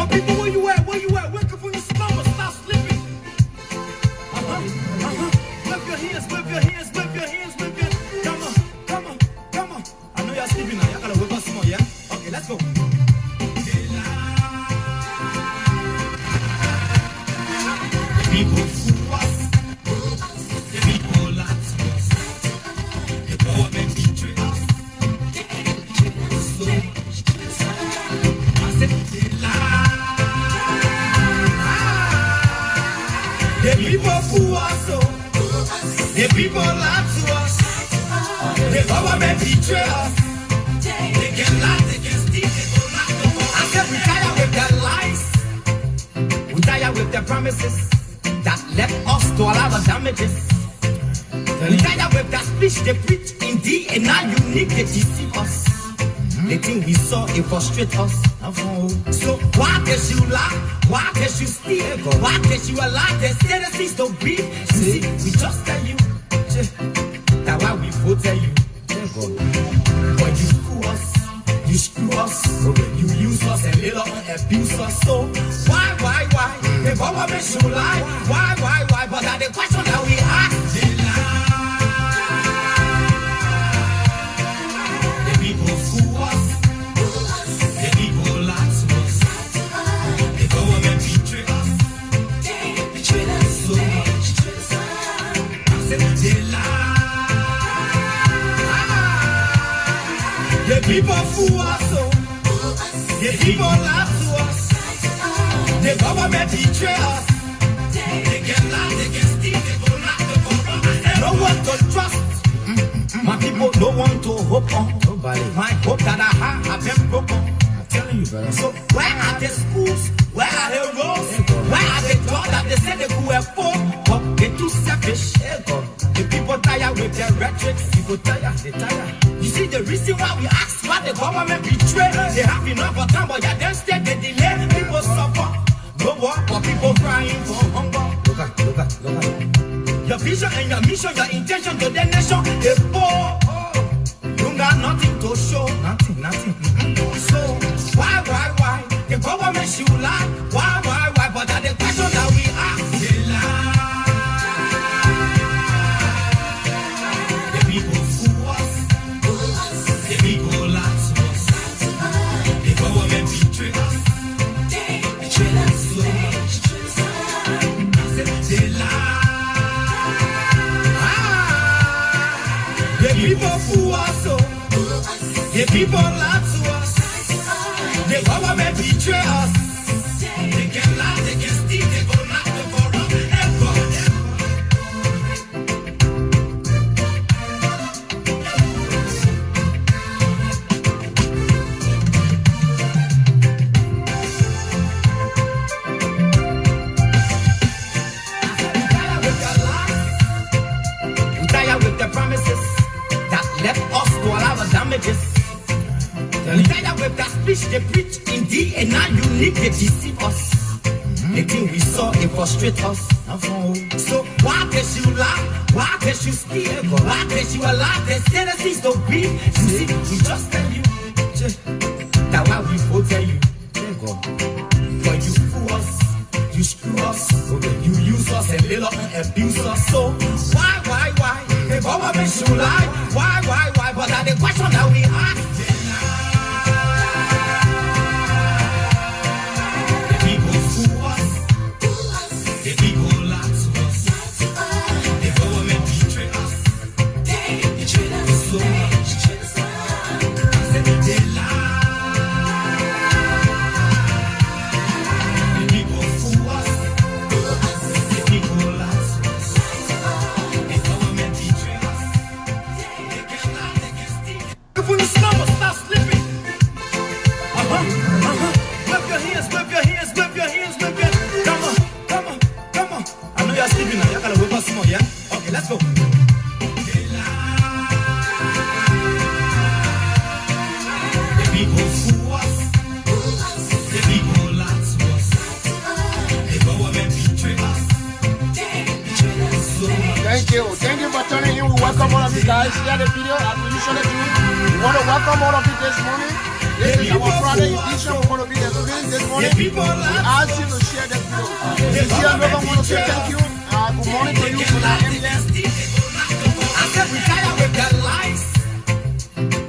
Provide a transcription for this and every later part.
My people, where you at? Where you at? Wake up from your slumber, stop sleeping. Whip your hands, whip your hands, whip your hands, whip your hands. Come on, come on, come on. I know y'all sleeping now. Y'all gotta whip us some more, yeah? Okay, let's go. People fool us, the people lie to us, the government betray us, so I said they lie. The people fool us, the people lie to us, the government betray us, they can lie, they can steal, they go knock the door. I said we tired with their lies, we tired with their promises that left us to a lot of damages. We tired with that speech they preach in DNA unique, they deceive us. The thing we saw, it frustrate us. So why did you lie? Why did you steal? Why did you allow the citizens to be? See, we just tell you that's why we voted you. When you fool us, you screw us, you use us and later on abuse us. So why? The government should lie. Why? But that's the question that we ask. They lie. The people fool us. The people lie to us. The government betray us. They betray us so much. I said they lie. The people fool us. The people lie to us. The government betray us. They can lie, they can steal, they go knock the door. No one to trust. My people, no one to hope on. Nobody. My hope that I have been broken. I'm telling you, brother. So where are the schools? Where are the roads? Where are the jobs that they say they could afford? But they're too selfish. The people tired with their rhetoric. People tired, they tired. You see the reason why we ask why the government betray. They have enough of time, but yeah, then instead they delay. People suffer. No war, but people crying for hunger. Look at. Your vision and your mission, your intention to the nation, they poor. You got nothing to show. Nothing. So why? The government should lie. Why? But that's the question that we ask. They lie. The people fool us. The people lie to us. The government betray us. They betray us. They lie. The people fool us, the people lie to us. The government betray us. They can lie, they can steal, they go knock the door. Promises that left us to allow the damages. We tired with that speech they preach in DNA unique, they deceive us. The thing we saw, it frustrate us. So why did you lie? Why did you steal? Why did you allow the citizens to be? You see, we just tell you that's why we voted you. When you fool us, you screw us, you use us and later on abuse us. So why? The government should lie. Why? But that's the question that we ask. The people fool us. The people lie to us. The government betray us. They betray us so much. I said they lie. The people fool us. The people lie to us. The government betray us. They can lie, they can steal. From the slumber, stop sleeping. Whip your hands, whip your hands, whip your hands, whip your hands. Come on. I know y'all sleeping now. Y'all gotta whip us some more, yeah? Okay, let's go. They lie. The people fool us. The people lie to us. The government betray us. They betray us so much. Thank you for tuning in. We welcome all of you guys. Share the video as we usually do. We want to welcome all of you this morning. This is our Friday edition. We're going to be the screen this morning. We ask you to share the video. This year, I want to say thank you. Good morning to you for that. I said we tired with the lies.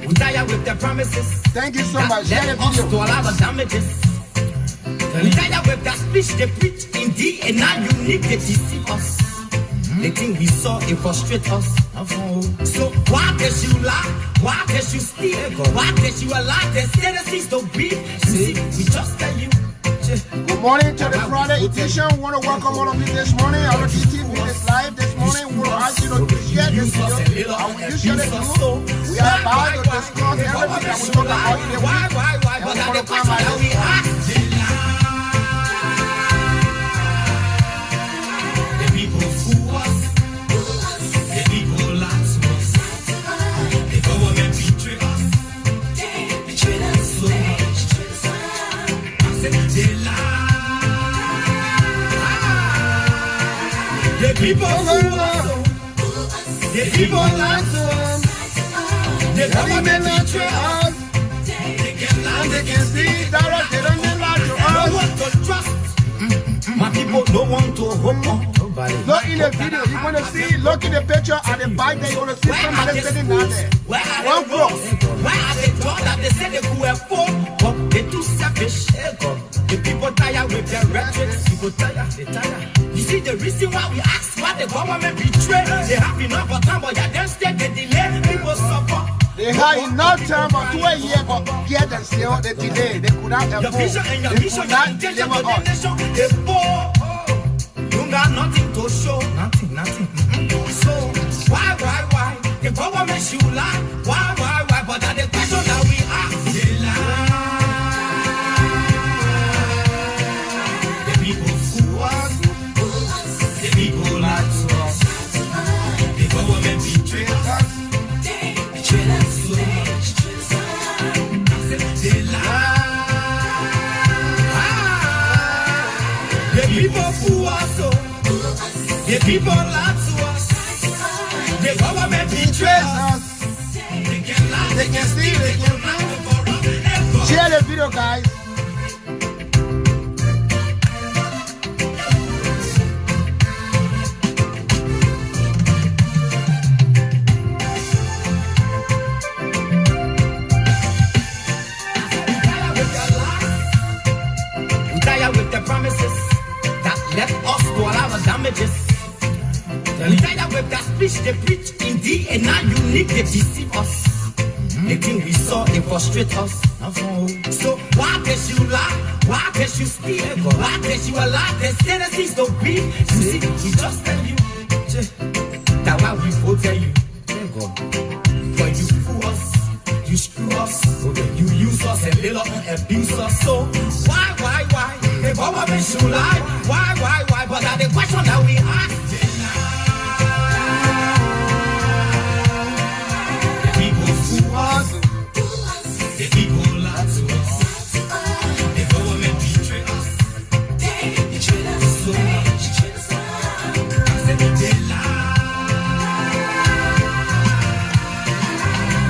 We tired with the promises. Thank you so much. Share the video. To allow the damages. We tired with the speech they preach indeed, and now you need to deceive us. The thing we saw, it frustrates us. So why did you lie? Why did you steal? Why did you allow the tendencies to be? See, we just tell you. Good morning to the Friday edition. We want to welcome all of you this morning. Our DTV is live this morning. We want to ask you to share this video. And when you share this video, we are about to discuss everything that we talk about in the week. And we're going to come by this morning. The people fool us. The people lie to us. The government betray us. They betray us. So they lie. The people fool us. The people lie to us. The government betray us. They can lie, they can see that they don't lie to us. No one to trust. My people don't want to hope on. Look in the video, you're going to see, look in the picture at the bike there, you're going to see somebody sitting down there. One cross. Where are the doors that they say they could afford? But they're too selfish. The people tired with their rhetoric. People tired, they tired. You see the reason why we ask why the government betray. They have enough time, but yeah, then still they delay. People suffer. They had enough time for 2 years, but yet and still they delay. They could not afford. They could not deliver us. They poor. You got nothing to show. Nothing. So, why? The government should lie. Why? But that's the question that we ask. They lie. The people fool us. The people lie to us. The government betray us. They betray us. They lie. The people fool us. The people lie to us. The government betrays us. They can lie, they can steal, they can lie. Share the video, guys. We tired with the promises that left us to allow the damages. We tired with that speech they preach indeed, and now you need to deceive us. The thing we saw, it frustrates us. So why did you lie? Why did you steal? Why did you allow the tendencies to be? You see, we just tell you. That's why we will tell you. But you fool us, you screw us, you use us and little abuse us. So why? The government should lie. Why? But that's the question that we ask. The people fool us. The people lie to us. The government betray us. They betray us. So they lie.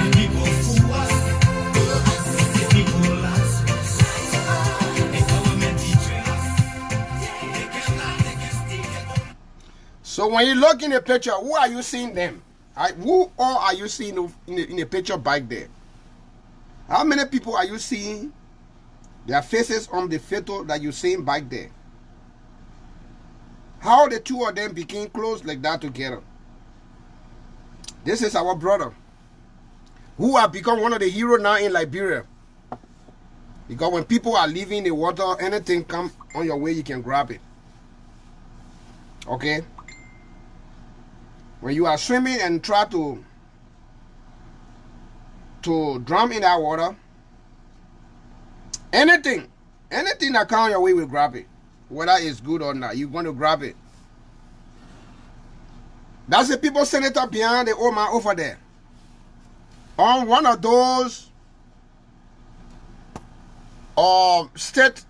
The people fool us. The people lie to us. The government betray us. They can lie, they can steal. So when you look in the picture, who are you seeing them? Who all are you seeing in the picture back there? How many people are you seeing? Their faces on the photo that you're seeing back there. How the two of them became close like that together. This is our brother, who have become one of the heroes now in Liberia. Because when people are leaving the water, anything come on your way, you can grab it. Okay? When you are swimming and try to drown in that water, anything that comes your way will grab it. Whether it's good or not, you're going to grab it. That's the people senator behind the old man over there. On one of those state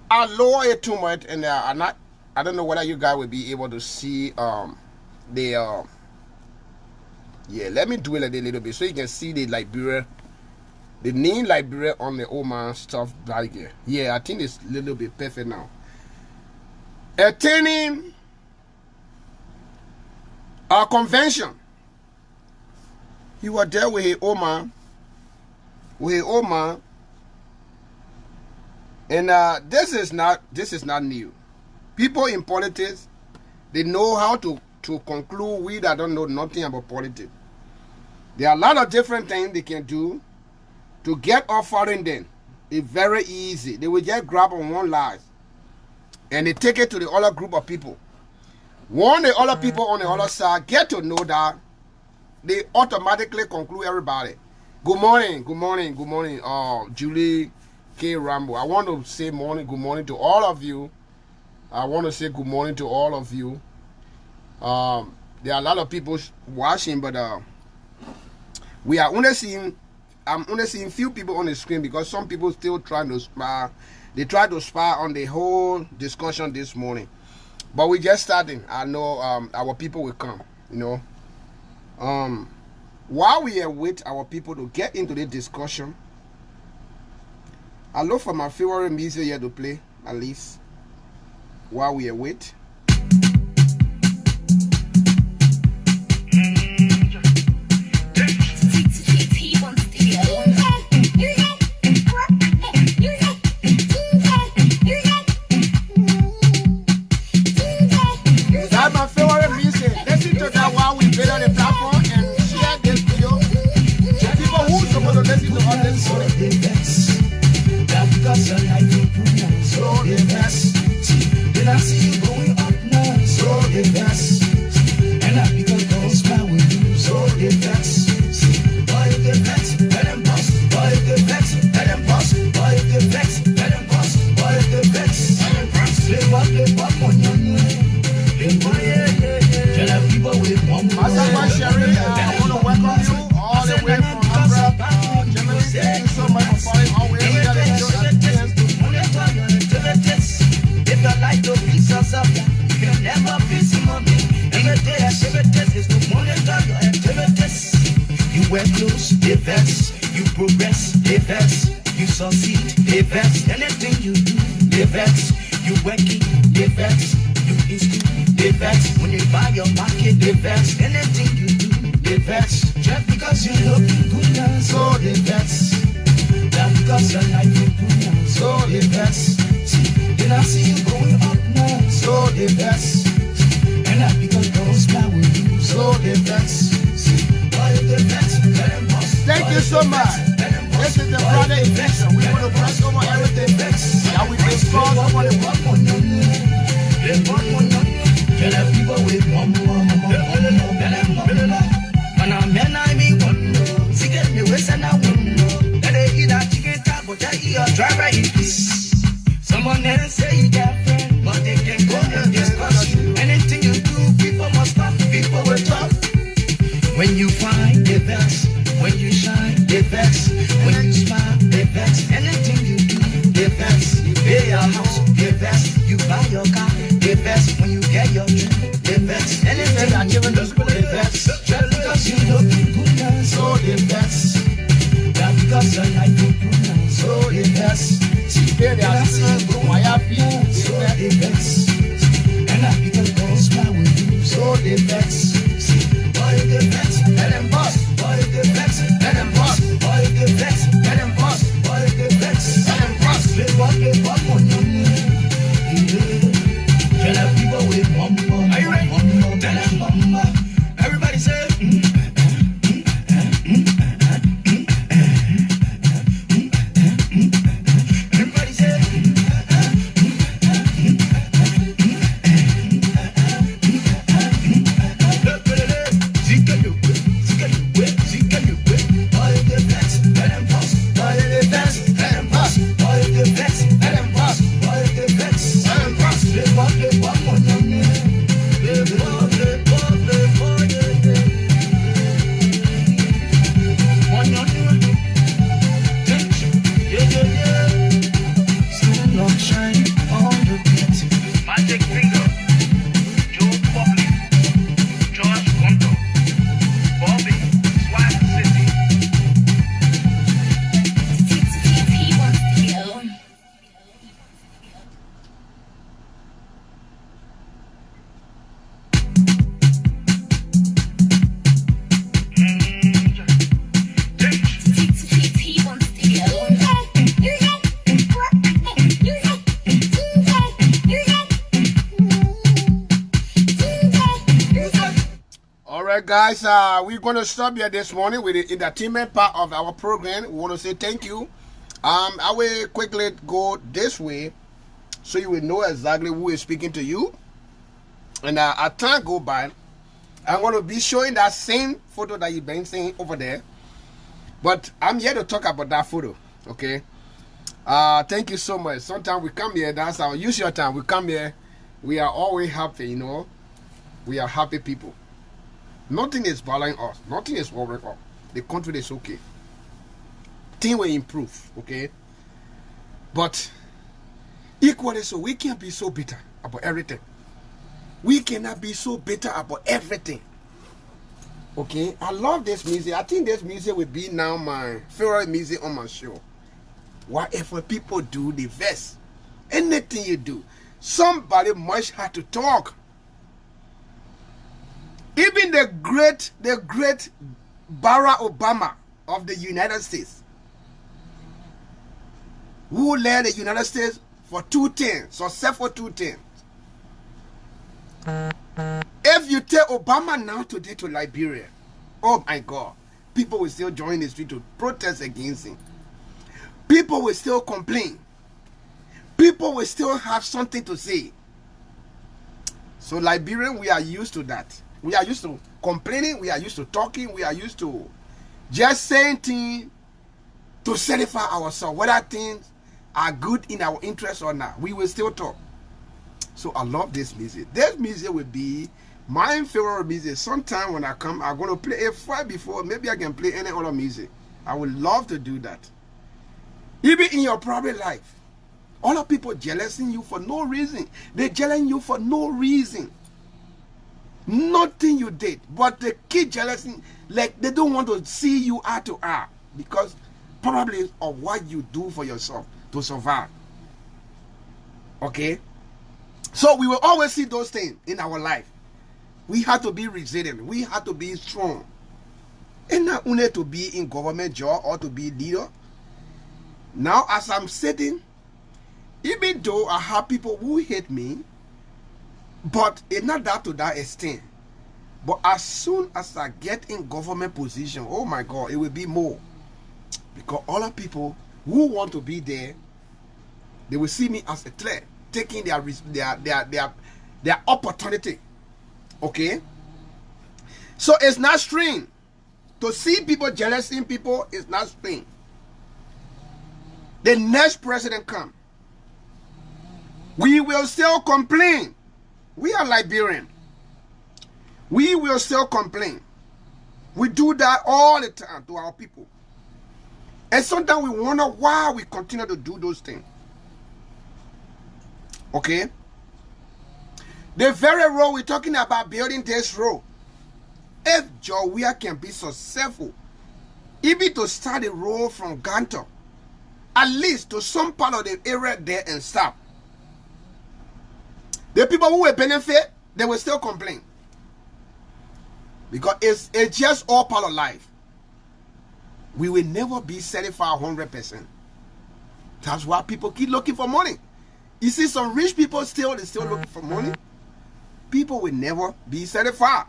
are lower it too much, and they are not. I don't know whether you guys will be able to see yeah, let me do it a little bit so you can see the Liberia the name Liberia on the old man stuff like here. Yeah, I think it's a little bit perfect now. Attending a convention. He was there with his old man. And this is not new. People in politics, they know how to conclude. We that don't know nothing about politics. There are a lot of different things they can do to get off foreign them. It's very easy. They will just grab on one lie and they take it to the other group of people. When the other people on the other side get to know that, they automatically conclude everybody. Good morning. Julie K. Rambo. I want to say good morning to all of you. I want to say good morning to all of you. There are a lot of people watching, but we are only seeing. I'm only seeing few people on the screen because some people still trying to spy. They try to spy on the whole discussion this morning, but we just starting. I know our people will come. You know, while we are with our people to get into the discussion, I look for my favorite music here to play at least while we are with. Thank you so much. This is the Friday edition. We want to brush over everything that we discussed over the Someone else say you got friends, but they can go and discuss you. Anything you do, people must stop, people will talk. When you find the best, when you shine, the best. When you smile, the best. Anything you do, the best. You pay your house, the best. You buy your car, the best. When you get your trip, the best. Anything that you do, the best. Just because you look good now, so the best. Not because your life is good now, so the best. So the best. And not because those smile with you, so the best. Boy, the best, let them boss. Boy, the best, let them boss. Boy, the best, let them boss. Boy, the best, let them boss. They walk on your knee. Tell the people with mama. Are you ready? Tell them mama. Everybody say. Everybody say. Look. guys, we're going to stop here this morning with the entertainment part of our program. We want to say thank you. I will quickly go this way so you will know exactly who is speaking to you. And as time go by, I'm going to be showing that same photo that you've been seeing over there. But I'm here to talk about that photo, okay? Thank you so much. Sometimes we come here, that's our use your time. We come here, we are always happy, you know. We are happy people. Nothing is bothering us. Nothing is worrying us. The country is okay. Things will improve, okay? But equally so, we can't be so bitter about everything. We cannot be so bitter about everything. Okay? I love this music. I think this music will be now my favorite music on my show. Whatever people do, the best. Anything you do, somebody must have to talk. Even the great Barack Obama of the United States, who led the United States for 2 things, successful 2 things. If you take Obama now today to Liberia, oh my God, people will still join the street to protest against him. People will still complain. People will still have something to say. So Liberian, we are used to that. We are used to complaining. We are used to talking. We are used to just saying things to satisfy ourselves. Whether things are good in our interest or not, we will still talk. So I love this music. This music will be my favorite music. Sometime when I come, I'm going to play it far before. Maybe I can play any other music. I would love to do that. Even in your private life, all of people jealousing you for no reason. They're jealous you for no reason. Nothing you did, but they keep jealousy, like they don't want to see you eye to eye because probably of what you do for yourself to survive. Okay? So we will always see those things in our life. We have to be resilient. We have to be strong. And not only to be in government job or to be leader. Now as I'm sitting, even though I have people who hate me, but it's not that to that extent. But as soon as I get in government position, oh my God, it will be more. Because all the people who want to be there, they will see me as a threat, taking their opportunity. Okay? So it's not strange. To see people jealous in people is not strange. The next president come. We will still complain. We are Liberian. We will still complain. We do that all the time to our people. And sometimes we wonder why we continue to do those things. Okay? The very road we're talking about building this road. If Georgia can be successful, even to start the road from Ganto, at least to some part of the area there and stop. The people who will benefit, they will still complain. Because it's just all part of life. We will never be satisfied 100%. That's why people keep looking for money. You see some rich people they're still looking for money. People will never be satisfied.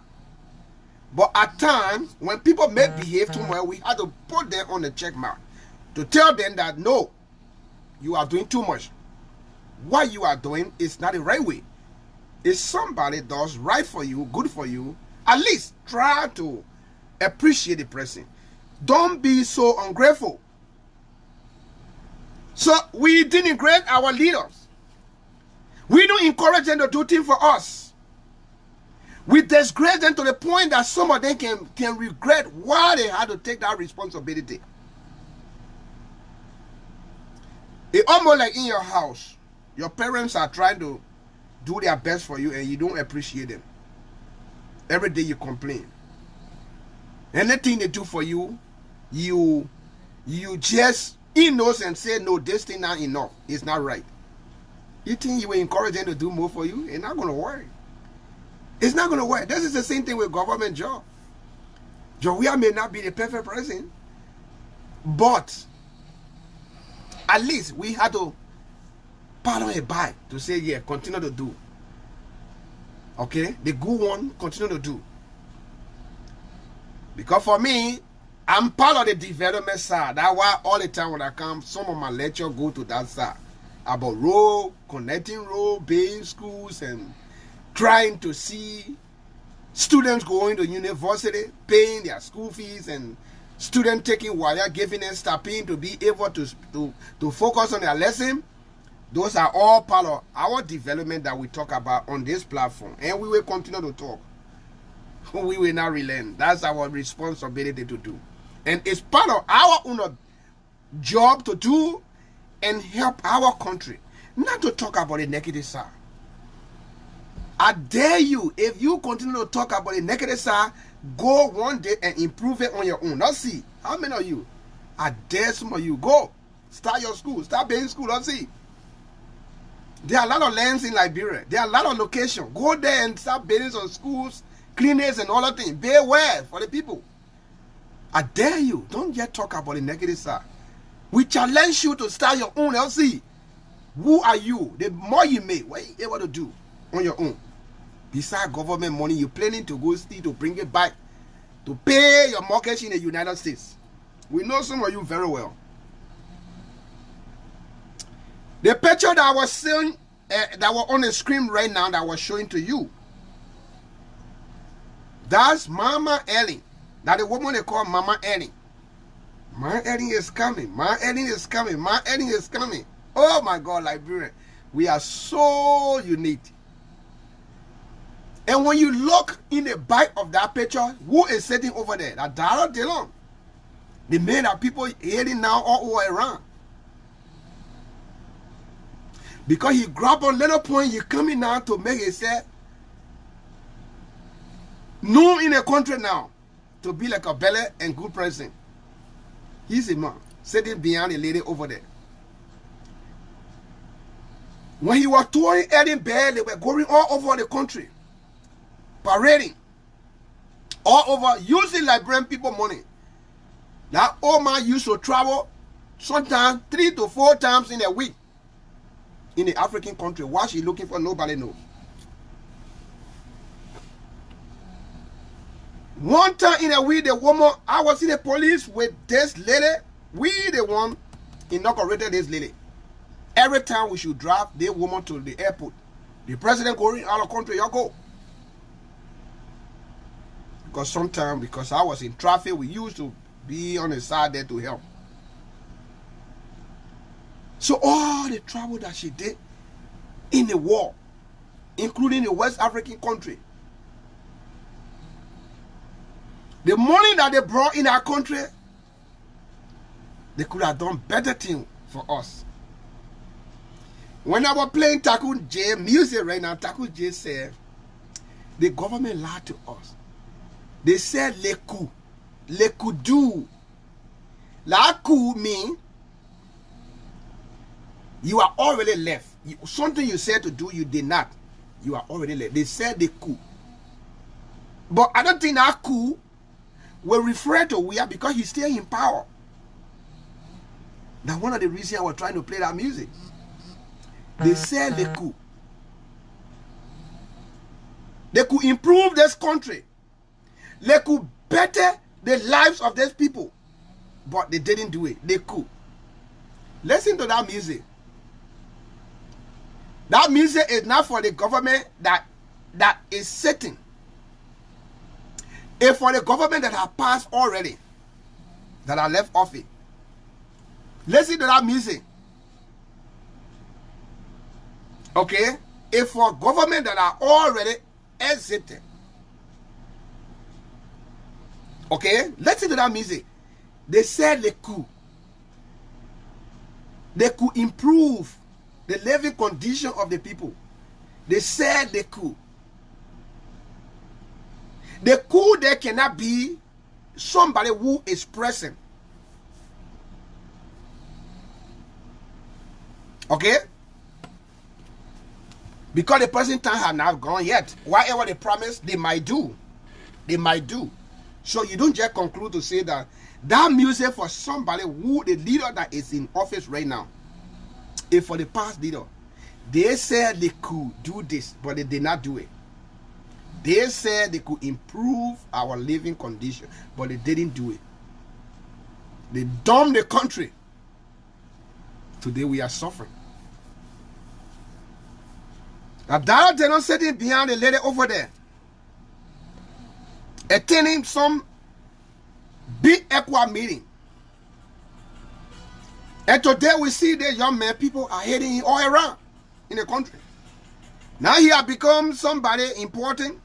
But at times, when people may behave too well, we have to put them on the check mark. To tell them that, no, you are doing too much. What you are doing is not the right way. If somebody does right for you, good for you, at least try to appreciate the person. Don't be so ungrateful. So we denigrate our leaders. We don't encourage them to do things for us. We disgrace them to the point that some of them can regret why they had to take that responsibility. It's almost like in your house. Your parents are trying to do their best for you and you don't appreciate them. Every day you complain. Anything they do for you, you just innocent say, no, this thing not enough. It's not right. You think you will encourage them to do more for you? It's not going to work. It's not going to work. This is the same thing with government job. Joria may not be the perfect person, but at least we had to pardon a bad to say, yeah, continue to do. Okay? The good one, continue to do. Because for me, I'm part of the development side. That's why all the time when I come, some of my lectures go to that side. About road, connecting road, building schools, and trying to see students going to university, paying their school fees, and students taking while giving them stipend to be able to focus on their lesson. Those are all part of our development that we talk about on this platform. And we will continue to talk. We will not relent. That's our responsibility to do. And it's part of our own job to do and help our country. Not to talk about the negative side. I dare you, if you continue to talk about the negative side, go one day and improve it on your own. Let's see. How many of you? I dare some of you. Go. Start your school. Start building school. Let's see. There are a lot of lands in Liberia. There are a lot of locations. Go there and start building some schools, clinics, and all that things. Beware for the people. I dare you. Don't yet talk about the negative side. We challenge you to start your own LC. Who are you? The more you make, what are you able to do on your own? Besides government money, you're planning to go steal to bring it back to pay your mortgage in the United States. We know some of you very well. The picture that I was seeing, that was on the screen right now, that I was showing to you, that's Mama Ellen. That's the woman they call Mama Ellen. Mama Ellen is coming. Mama Ellen is coming. Mama Ellen is coming. Oh my God, Liberia. We are so unique. And when you look in the back of that picture, who is sitting over there? That Dara Dillon. The man that people hearing now all over around. Because he grabbed a little point, he coming now to make it say, known in the country now to be like a belly and good person. He's a man sitting behind the lady over there. When he was touring Edinburgh, they were going all over the country, parading all over, using Liberian people money. That old man used to travel sometimes 3 to 4 times in a week in the African country. What she looking for, nobody knows. One time in a week, the woman, I was in the police with this lady. We the one inaugurated this lady. Every time we should drive the woman to the airport, the president going out of country, you go. Because sometimes, because I was in traffic, we used to be on the side there to help. So all the travel that she did in the war, including the West African country, the money that they brought in our country, they could have done better things for us. When I was playing Taku J music right now, Taku J said, the government lied to us. They said, le coup do. La coup mean, you are already left. Something you said to do, you did not. You are already left. They said the coup. But I don't think that coup will refer to Weah because he's still in power. That's one of the reasons I was trying to play that music. They said they could. They could improve this country. They could better the lives of these people. But they didn't do it. They could. Listen to that music. That music is not for the government that is sitting. It's for the government that have passed already, that are left office. Listen to that music. Okay? It's for government that are already exited. Okay? Listen to that music. They said they could. They could improve the living condition of the people. They said they could. The coup there cannot be somebody who is present. Okay? Because the present time has not gone yet. Whatever they promise, they might do. They might do. So you don't just conclude to say that that music for somebody who, the leader that is in office right now, is for the past leader. They said they could do this, but they did not do it. They said they could improve our living condition, but they didn't do it. They dumped the country. Today we are suffering. Now that they're not sitting behind the lady over there, attending some big ECWA meeting. And today we see the young men, people are heading him all around in the country. Now he has become somebody important.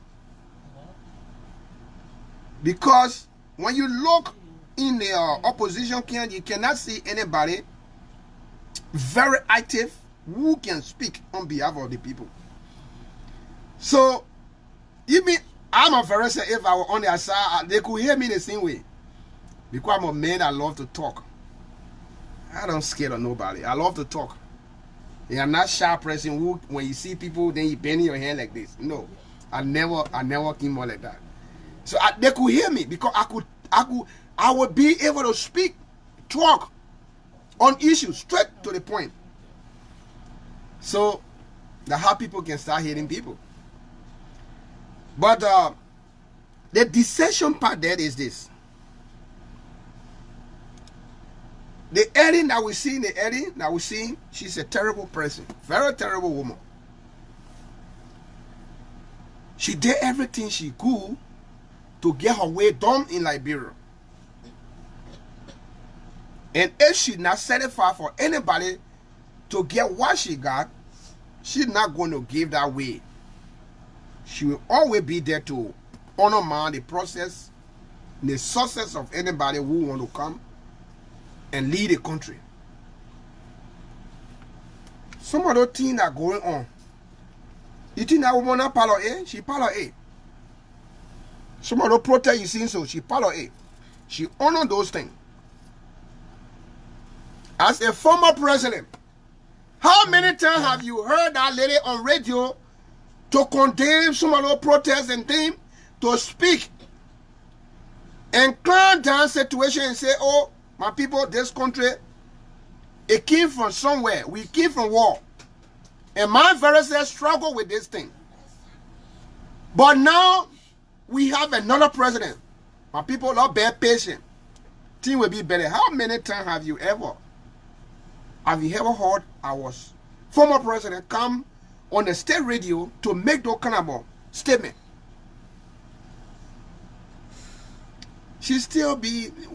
Because when you look in the opposition camp, you cannot see anybody very active who can speak on behalf of the people. So, even I'm a Pharisee, if I were on their side, they could hear me the same way. Because I'm a man that love to talk. I don't scare of nobody. I love to talk. I'm not shy person who, when you see people, then you bend your hand like this. No, I never came more like that. So they could hear me because I would be able to speak, talk on issues straight to the point. So that's how people can start hitting people. But the deception part there is this. The Ellen that we see, she's a terrible person, very terrible woman. She did everything she could to get her way done in Liberia. And if she's not satisfied for anybody to get what she got, she's not going to give that way. She will always be there to honor the process, the success of anybody who want to come and lead the country. Some of those things are going on. You think that woman not part of it? She part of it. Some of those protests you see, so she part of it. She honor those things. As a former president, how many times have you heard that lady on radio to condemn some of those protests and things, to speak and calm down situation and say, oh, my people, this country, it came from somewhere. We came from war. And my Pharisee struggle with this thing. But now, we have another president. My people are very patient. Things will be better. How many times have you ever heard our former president come on the state radio to make those kind of statement?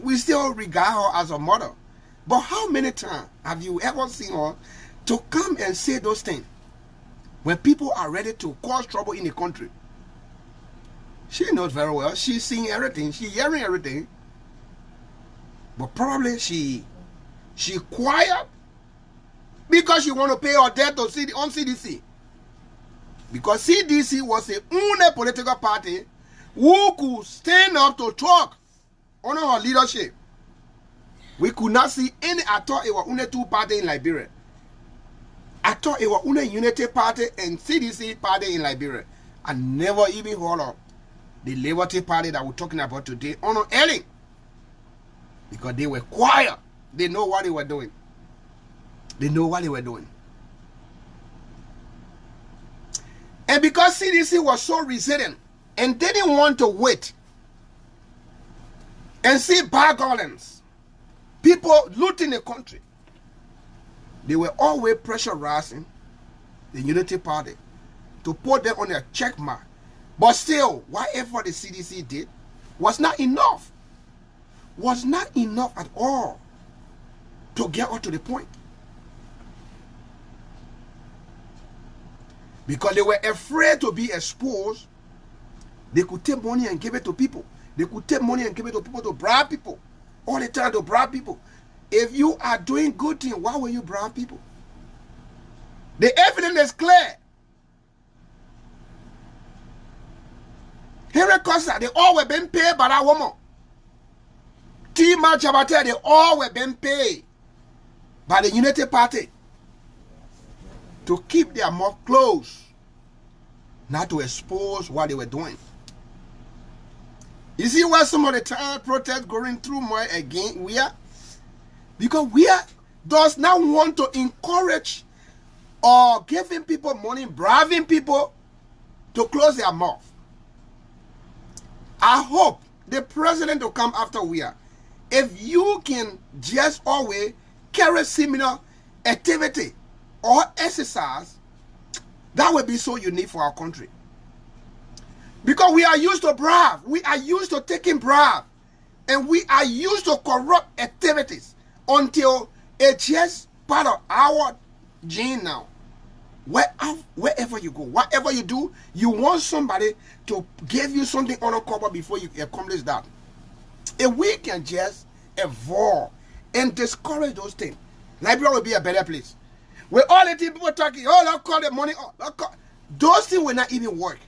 We still regard her as a mother. But how many times have you ever seen her to come and say those things when people are ready to cause trouble in the country? She knows very well. She's seeing everything. She's hearing everything. But probably she quiet because she want to pay her debt on CDC. Because CDC was the only political party who could stand up to talk on her leadership. We could not see any. I thought it was only two parties in Liberia. I thought it was only Unity Party and CDC Party in Liberia. I never even heard of the Liberty Party that we're talking about today on Ellen. Because they were quiet. They know what they were doing. They know what they were doing. And because CDC was so resilient and didn't want to wait and see bad governance, people looting the country, they were always pressurizing the Unity Party to put them on their check mark. But still, whatever the CDC did was not enough. Was not enough at all to get us to the point. Because they were afraid to be exposed. They could take money and give it to people. They could take money and give it to people to bribe people. All the time to bribe people. If you are doing good things, why will you bribe people? The evidence is clear. Henry Costa, they all were being paid by that woman. Tima Chabate, they all were being paid by the Unity Party to keep their mouth closed, not to expose what they were doing. You see why some of the time protests going through more again? Because we does not want to encourage or giving people money, bribing people to close their mouth. I hope the president will come after we are. If you can just always carry similar activity or exercise, that would be so unique for our country. Because we are used to bribe. We are used to taking bribe. And we are used to corrupt activities until it's just part of our gene now. Wherever you go, whatever you do, you want somebody to give you something on a cover before you accomplish that. If we can just evolve and discourage those things, Liberia will be a better place. With all the people talking, oh, let's call the money, those things will not even work.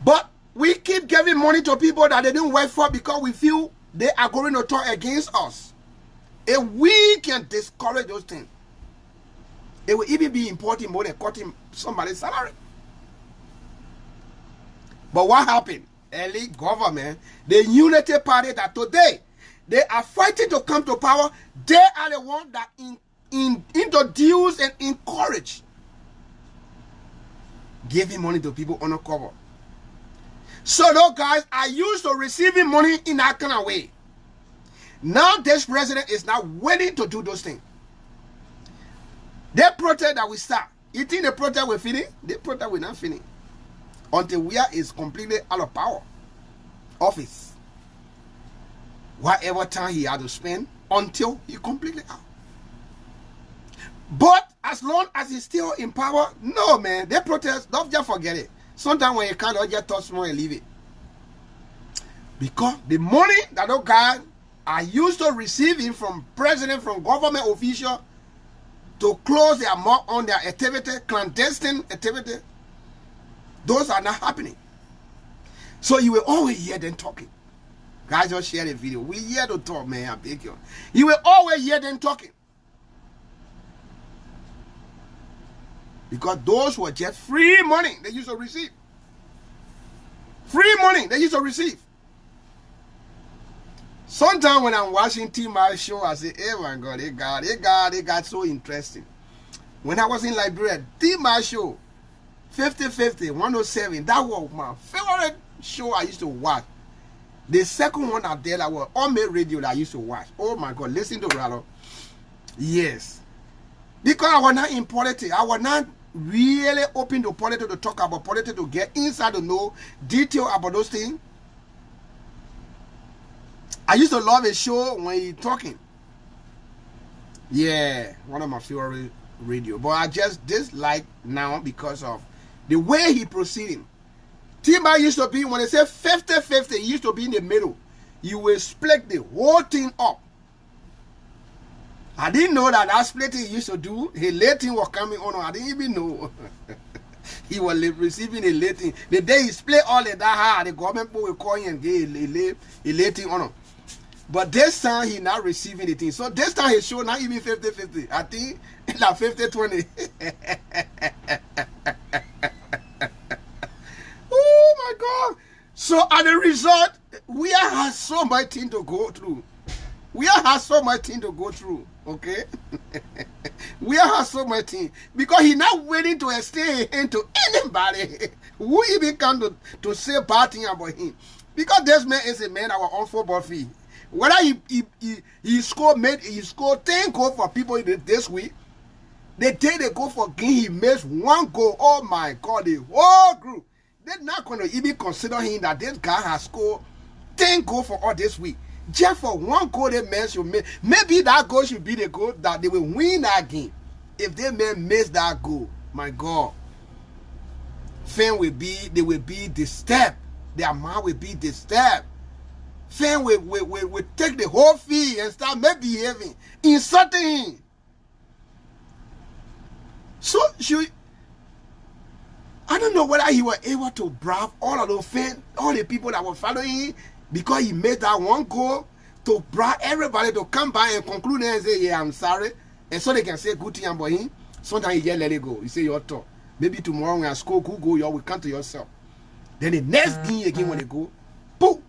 But we keep giving money to people that they didn't work for because we feel they are going to talk against us. If we can discourage those things, it will even be important more than cutting somebody's salary. But what happened? Early government, the unity party that today they are fighting to come to power, they are the ones that introduce and encourage giving money to people undercover. So those guys are used to receiving money in that kind of way. Now this president is now willing to do those things. They protest that we start. You think the protest will finish? The protest will not finish until we is completely out of power, office. Whatever time he had to spend until he completely out. But as long as he's still in power, no man, they protest, don't just forget it. Sometimes when you can't just touch more and leave it. Because the money that those guys are used to receiving from president, from government official, to close their mouth on their activity, clandestine activity, those are not happening. So you will always hear them talking. Guys, just share the video. We hear to talk, man. I beg you. You will always hear them talking. Because those were just free money they used to receive. Free money they used to receive. Sometimes when I'm watching T-My show, I say, oh my God, it got so interesting. When I was in Liberia, T-My show, 50-50, 107, that was my favorite show I used to watch. The second one out there that was on my radio that I used to watch. Oh my God, listen to brother. Yes. Because I was not in politics. I was not really open to politics, to talk about politics, to get inside to know detail about those things. I used to love a show when he's talking. Yeah, one of my favorite radio. But I just dislike now because of the way he proceeding. Timber used to be, when they say 50-50, he used to be in the middle. You will split the whole thing up. I didn't know that splitting he used to do, his late thing was coming on. I didn't even know. He was receiving a late thing. The day he split all of that hard, the government people will call him and get a late thing on him. But this time he not receiving the thing. So this time he show not even 50-50. I think like 50-20. Oh my God. So as a result, we have so much thing to go through. We have so much thing to go through. Okay? We have so much thing. Because he's not willing to extend him to anybody who even come to say bad thing about him. Because this man is a man that was on football field. Whether he scored 10 goals for people this week, the day they go for game, he makes 1 goal. Oh my God, the whole group. They're not going to even consider him that this guy has scored 10 goals for all this week. Just for 1 goal, that man should make. Maybe that goal should be the goal that they will win that game. If that man miss that goal, my God, they will be disturbed. Their mind will be disturbed. Fans will take the whole field and start misbehaving, insulting him. So I don't know whether he was able to bribe all of those fans, all the people that were following him, because he made that 1 goal, to bribe everybody to come by and conclude and say, yeah, I'm sorry. And so they can say good thing about him. Sometimes he just let it go. You say your talk. Maybe tomorrow when I score, go, you will come to yourself. Then the next game again when they go, poof,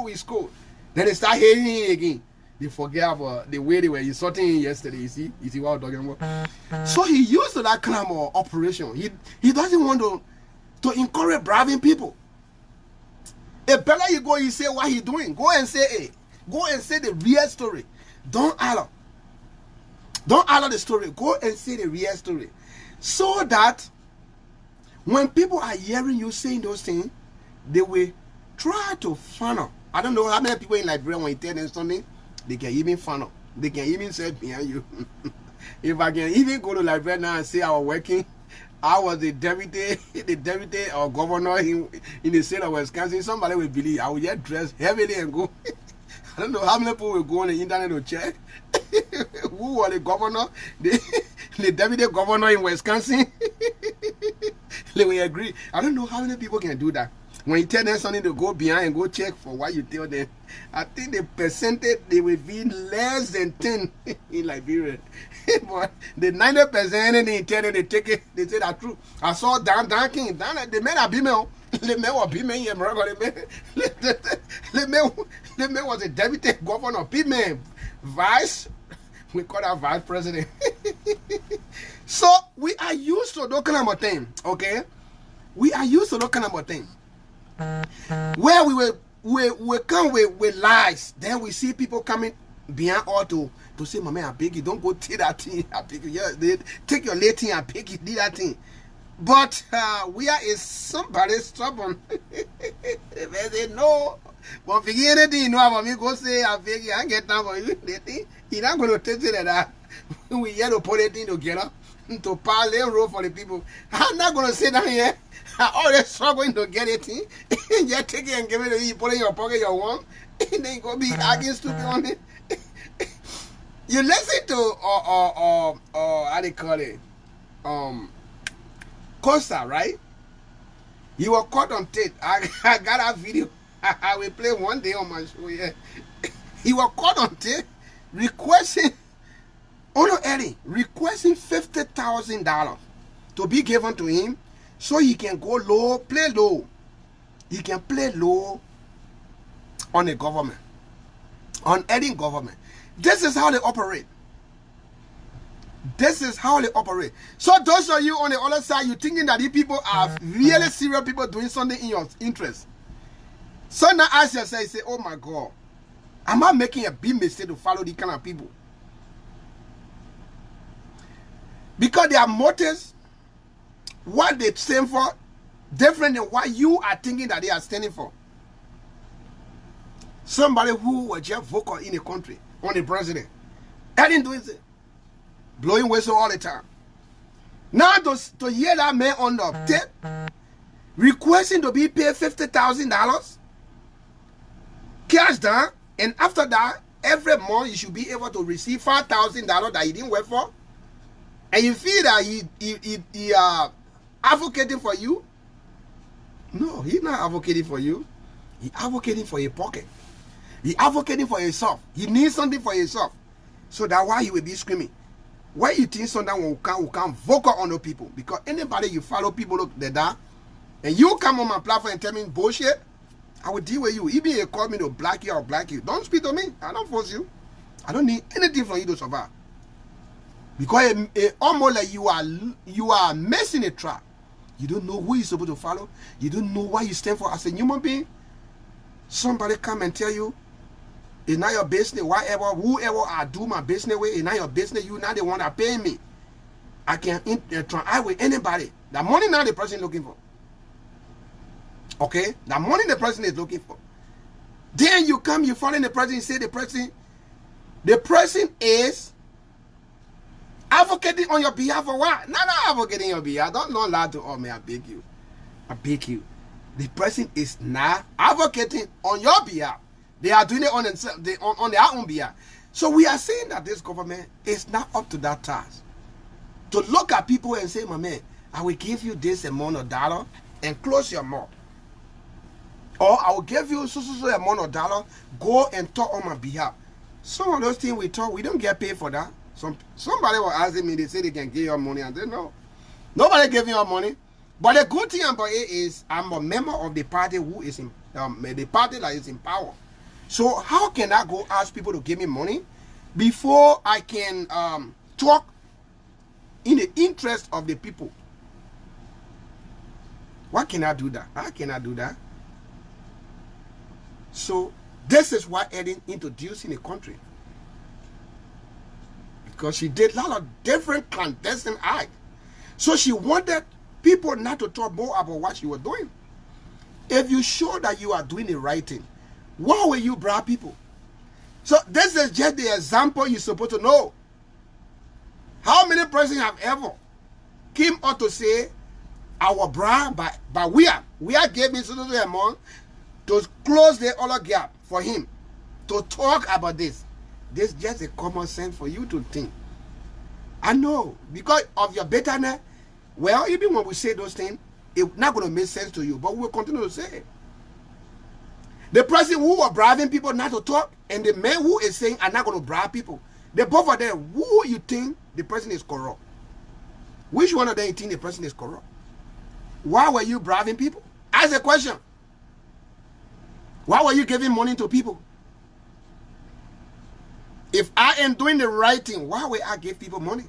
he scored. Then they start hating him again. They forget about the way they were insulting him yesterday. You see what I'm talking about? So he used that kind of operation. He doesn't want to encourage bribing people. It's better you go and say what he doing. Go and say, hey, go and say the real story. Don't allow the story. Go and say the real story. So that when people are hearing you saying those things, they will try to funnel. I don't know how many people in Liberia, when you tell them something, they can even funnel. They can even say behind you. If I can even go to Liberia now and say I was working, I was the deputy or governor in the state of Wisconsin, somebody will believe. I will just dress heavily and go. I don't know how many people will go on the internet to check who was the governor, the deputy governor in Wisconsin. They will agree. I don't know how many people can do that. When you tell them something to go behind and go check for what you tell them, I think the percentage, they will be less than 10 in Liberia. But the 90% anything you tell them, they take it, they say that's true. I saw Dan King, the men are female. The man was female in America. The man was a deputy governor, female, vice, we call that vice president. So we are used to those kind of thing, okay? We are used to those kind of thing. Where we come with lies, then we see people coming behind all to say, my man, I beg you, don't go take that thing. I beg you, yeah, they take your late thing, I beg you, do that thing. But we are somebody stubborn. They say no. But forget anything you know about me, go say, I beg you, I get time for you. You're not going to take it like that. We here to put everything together to pile and roll for the people. I'm not going to sit down here. I'm already struggling to get it in. You take it and give it to you, put it in your pocket, you want, and then you go be arguing stupid on it. You listen to how they call it? Costa, right? He was caught on tape. I got a video. I will play one day on my show. Yeah, he was caught on tape requesting $50,000 to be given to him so he can go low, play low. He can play low on the government, on any government. This is how they operate. This is how they operate. So those of you on the other side, you thinking that these people are really serious people doing something in your interest. So now ask yourself, say, oh my God, am I making a big mistake to follow these kind of people? Because their motives, what they stand for, different than what you are thinking that they are standing for. Somebody who was just vocal in the country, on the president, I didn't do it. Blowing whistle all the time. Now to hear that man on the tape requesting to be paid $50,000 cash down, and after that every month you should be able to receive $5,000 that he didn't work for, and you feel that he advocating for you. No, he's not advocating for you. He's advocating for your pocket. He's advocating for yourself. He needs something for yourself. So that's why he will be screaming. Why you think someone will come vocal on the people? Because anybody you follow people look like that, and you come on my platform and tell me bullshit, I will deal with you. Even if you call me to black you or black you, don't speak to me. I don't force you. I don't need anything from you to survive. Because it almost like you are messing a trap. You don't know who you're supposed to follow. You don't know what you stand for as a human being. Somebody come and tell you, it's not your business. Whoever I do my business with, it's not your business. You not the one that pay me. I can try with anybody. The money now the person is looking for. Okay? The money the person is looking for. Then you come, you follow the person, you say the person is advocating on your behalf for what? Not advocating on your behalf. Don't lie to me. I beg you. I beg you. The person is not advocating on your behalf. They are doing it on themselves, on their own behalf. So we are saying that this government is not up to that task. To look at people and say, my man, I will give you this amount of dollar and close your mouth. Or I will give you so amount of dollar, go and talk on my behalf. Some of those things we talk, we don't get paid for that. Somebody was asking me, they say they can give you money. I said, no. Nobody gave me your money. But the good thing about it is I'm a member of the party who is in the party that is in power. So how can I go ask people to give me money before I can talk in the interest of the people? Why can I do that? How can I do that? So this is why Ellen introduced in the country. Because she did a lot of different clandestine acts. So she wanted people not to talk more about what she was doing. If you show that you are doing the right thing, why will you bribe people? So this is just the example you're supposed to know. How many persons have ever came out to say, our bribe, but we are giving so amount to close the other gap for him to talk about this. This is just a common sense for you to think. I know, because of your bitterness, well, even when we say those things, it's not going to make sense to you, but we will continue to say it. The person who was bribing people not to talk, and the man who is saying, I'm not going to bribe people, they both of them, who you think the person is corrupt? Which one of them you think the person is corrupt? Why were you bribing people? Ask a question. Why were you giving money to people? If I am doing the right thing, why will I give people money?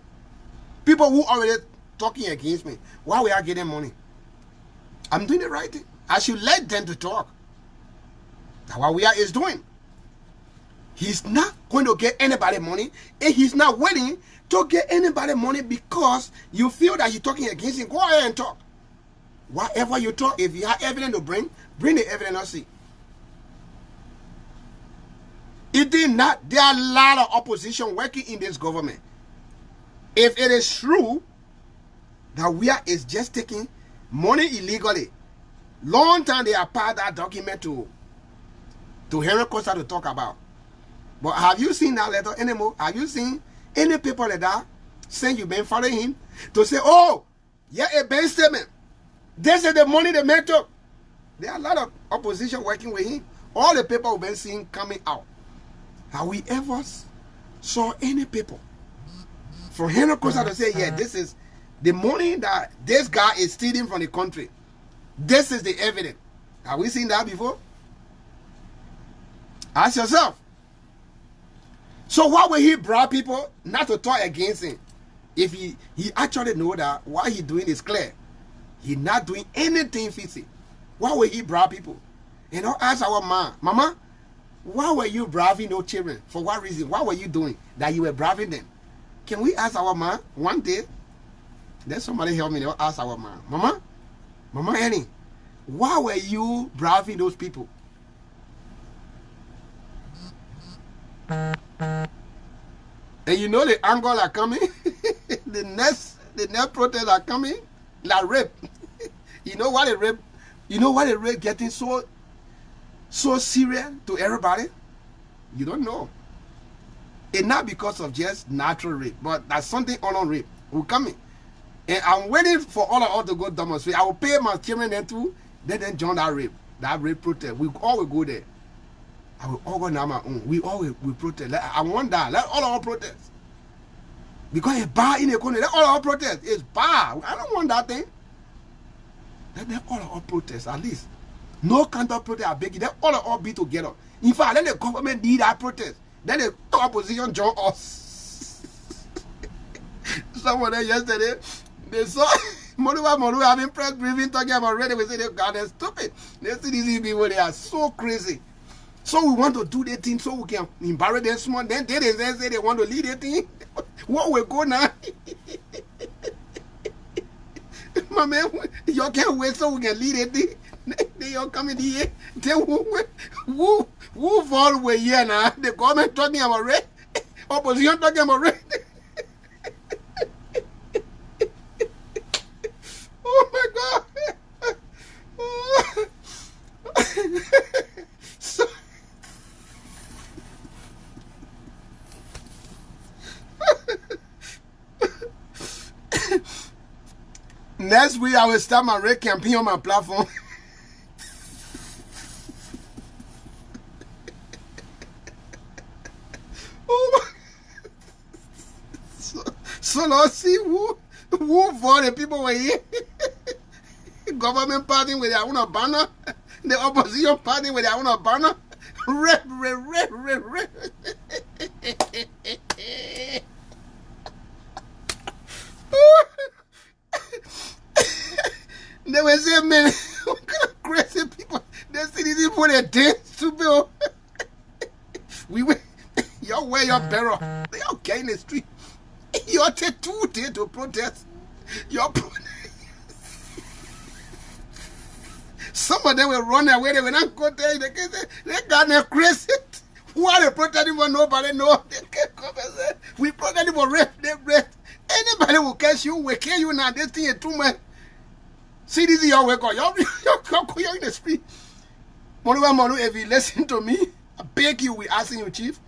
People who are already talking against me, why will I give them money? I'm doing the right thing. I should let them to talk. That's what we are is doing. He's not going to get anybody money, and he's not willing to get anybody money because you feel that you're talking against him. Go ahead and talk. Whatever you talk, if you have evidence to bring the evidence and see. It did not. There are a lot of opposition working in this government. If it is true that we are is just taking money illegally, long time they are part of that document to Henry Costa to talk about. But have you seen that letter anymore? Have you seen any people like that saying you've been following him to say, oh, yeah, a bank statement. This is the money the man took. There are a lot of opposition working with him. All the people we've been seeing coming out. Have we ever saw any people from Henry Costa to say, yeah, this is the money that this guy is stealing from the country. This is the evidence. Have we seen that before? Ask yourself. So why will he bribe people not to talk against him? If he actually know that what he doing is clear. He not doing anything fishy. Why will he bribe people? You know, ask our mom, Mama, why were you bribing those children? For what reason? What were you doing that you were bribing them? Can we ask our mom one day? Then somebody help me. They'll ask our mom, Mama Annie, why were you bribing those people? And you know the anger are coming. the next protest are coming. Like rape. You know what a rape? You know what a rape getting so serious to everybody? You don't know. It's not because of just natural rape, but that's something on rape will come in. And I'm waiting for all of us to go demonstrate. I will pay my children then too, then join that rape protest. We all will go there. I will organize my own. We all will protest. I want that. Let all of us protest. Because it's bad in the country. Let all of us protest. It's bad. I don't want that thing. Let all of us protest at least. No counter protest, I beg you. Let all of us be together. In fact, let the government lead that protest. Then the opposition join us. Someone there yesterday, they saw Molu having press briefing talking about ready. We say, God, they're stupid. They see these people, they are so crazy. So we want to do the thing so we can embarrass them small. Then they say they want to lead the thing. What will go now? My man, you can't wait so we can lead it. They all coming here. Then who fall away here now? The government talking about red. Opposition talking about red. Oh my God. So, next week I will start my red campaign on my platform. Oh my. So let's see who for the people were here. Government party with their own banner, the opposition party with their own banner. Red. They were saying, man, what kind of crazy people? They see these people, they dance stupid. barrel. They are okay in the street. You take 2 days to protest. Some of them will run away. They will not go there. They got them crazy. Who are they protesting for? Nobody knows. They can't come and say, we protesting for rape. Anybody will catch you, will kill you now. This thing is too much. See, this is your work. You're in the street. Monu, if you listen to me, I beg you, we asking you, Chief.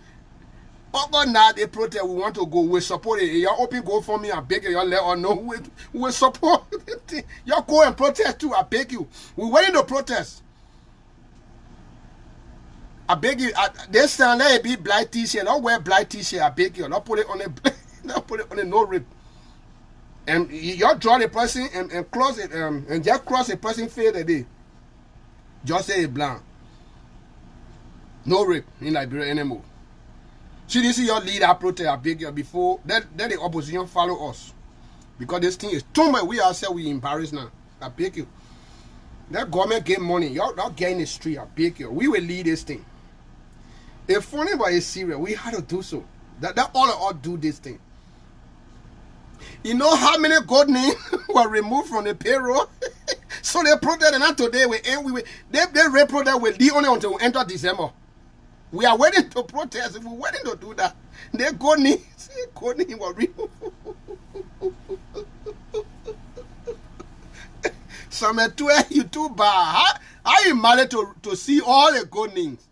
Oh God, now they protest, we want to go, we support it. Y'all open go for me, I beg you, y'all let us know, we support it. Y'all go and protest too, I beg you. We're waiting to protest. I beg you, this time let it be black t-shirt, don't wear black t-shirt, I beg you, don't put it on the no rip. And y'all draw the person and close it, and just cross the person face the day. Just say it blank. No rape in Liberia anymore. See, this is your leader protest, I beg you, before then the opposition follow us. Because this thing is too much. We ourselves, we embarrassed now. I beg you. That government get money. Y'all not get in the street, I beg you. We will lead this thing. If funny but it's serious, we had to do so. That all of us do this thing. You know how many good names were removed from the payroll? So they protest, and not today we end. They protest will lead only until we enter December. We are waiting to protest. We're waiting to do that. They good names were removed. Some you too bad. How you managed to see all the good names?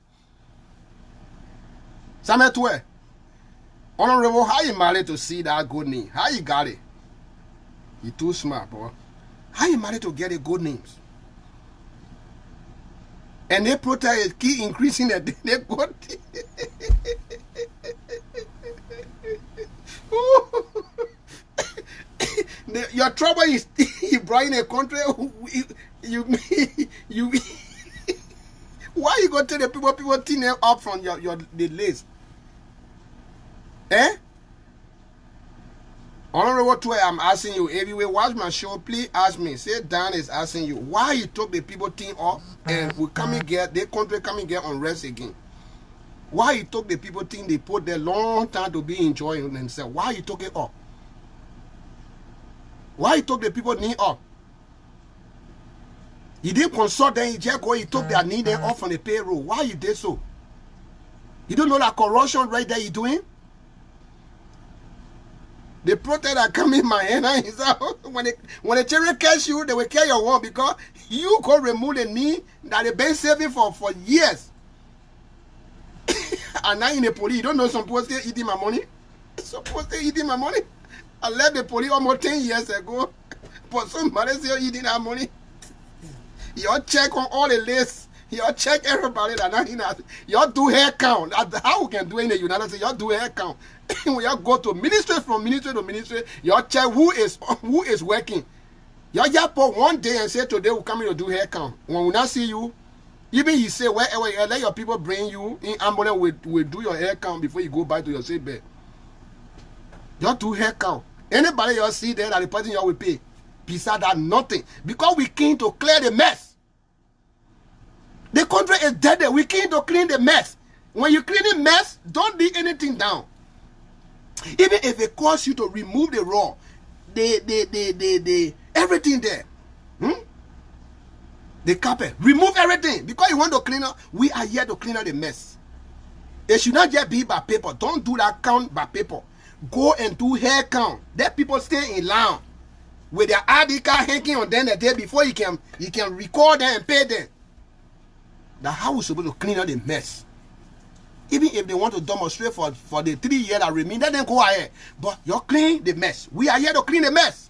Some Honorable, how you managed to see that good name? How you got it? You too smart, boy. How you managed to get the good names? And they protest keep increasing the good. Your trouble is you brought in a country. You why you go tell the people think them up from the list? Eh? Honorable Tway, I'm asking you, everywhere, watch my show, please ask me. Say Dan is asking you, why you took the people thing off and we come and get, the country come and get unrest again? Why you took the people thing they put there long time to be enjoying themselves? Why you took it off? Why you took the people knee off? You didn't consult them, you just go, you took their knee there off on the payroll. Why you did so? You don't know that corruption right there you're doing? The protest that come in my hand is when the children catch you, they will carry your one because you go remove the knee that they've been saving for years. And now in the police, you don't know some people still eating my money? Supposed to eating my money? I left the police almost 10 years ago. But somebody still eating that money. Y'all check on all the lists. Y'all check everybody that now y'all do hair count. How we can do in the United States? Y'all do hair count. When y'all go to ministry from ministry to ministry, y'all check who is working. Y'all just put one day and say today we'll come here to do hair count. When we not see you, even you say wherever you let your people bring you in ambulance, will do your hair count before you go back to your safe bed. Y'all do hair count. Anybody y'all see there that the person y'all will pay. Besides that, nothing. Because we came to clear the mess. The country is dead. We came to clean the mess. When you clean the mess, don't leave anything down. Even if it costs you to remove the raw, the everything there, the carpet, remove everything because you want to clean up. We are here to clean up the mess. It should not just be by paper. Don't do that count by paper. Go and do hair count. Let people stay in line with their ID card hanging on them the day before you can record them and pay them. That's how we're supposed to clean up the mess. Even if they want to demonstrate for the 3 years that remain, let them go ahead. But you're cleaning the mess. We are here to clean the mess.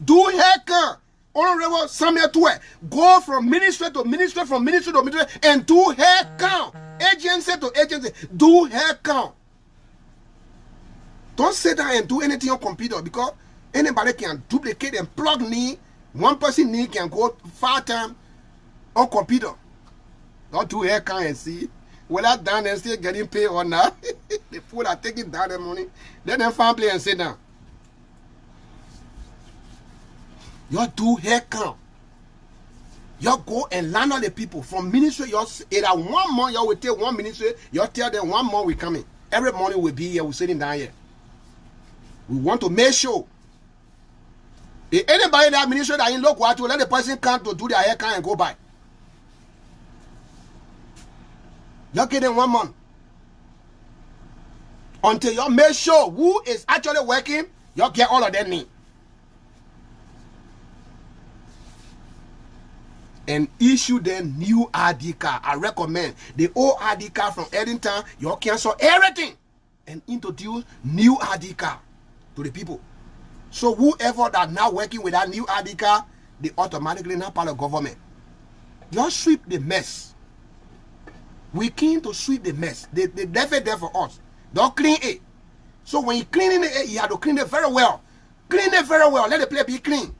Do hair count. Honorable Samuel Tuwe. Go from ministry to ministry, from ministry to ministry, and do hair count. Agency to agency. Do hair count. Don't sit down and do anything on computer because anybody can duplicate and plug knee. One person knee can go 5 times on computer. Don't do hair count and see. Whether down and still getting paid or not, the fool are taking down the money. Let them family and sit down. You do hair count. You go and land on the people from ministry. Either 1 month you will take one ministry. You tell them 1 month we coming. Every morning we'll be here, we're sitting down here. We want to make sure if anybody that ministry that in local to let the person come to do their hair and go by. Just give them 1 month. Until you make sure who is actually working, you get all of them need. And issue them new ID card. I recommend the old ID card from Eddington, you cancel everything and introduce new ID card to the people. So whoever that now working with that new ID card, they automatically not part of government. Just sweep the mess. We came to sweep the mess. They left it there for us. Don't clean it. So when you cleaning it, you have to clean it very well. Clean it very well. Let the place be clean.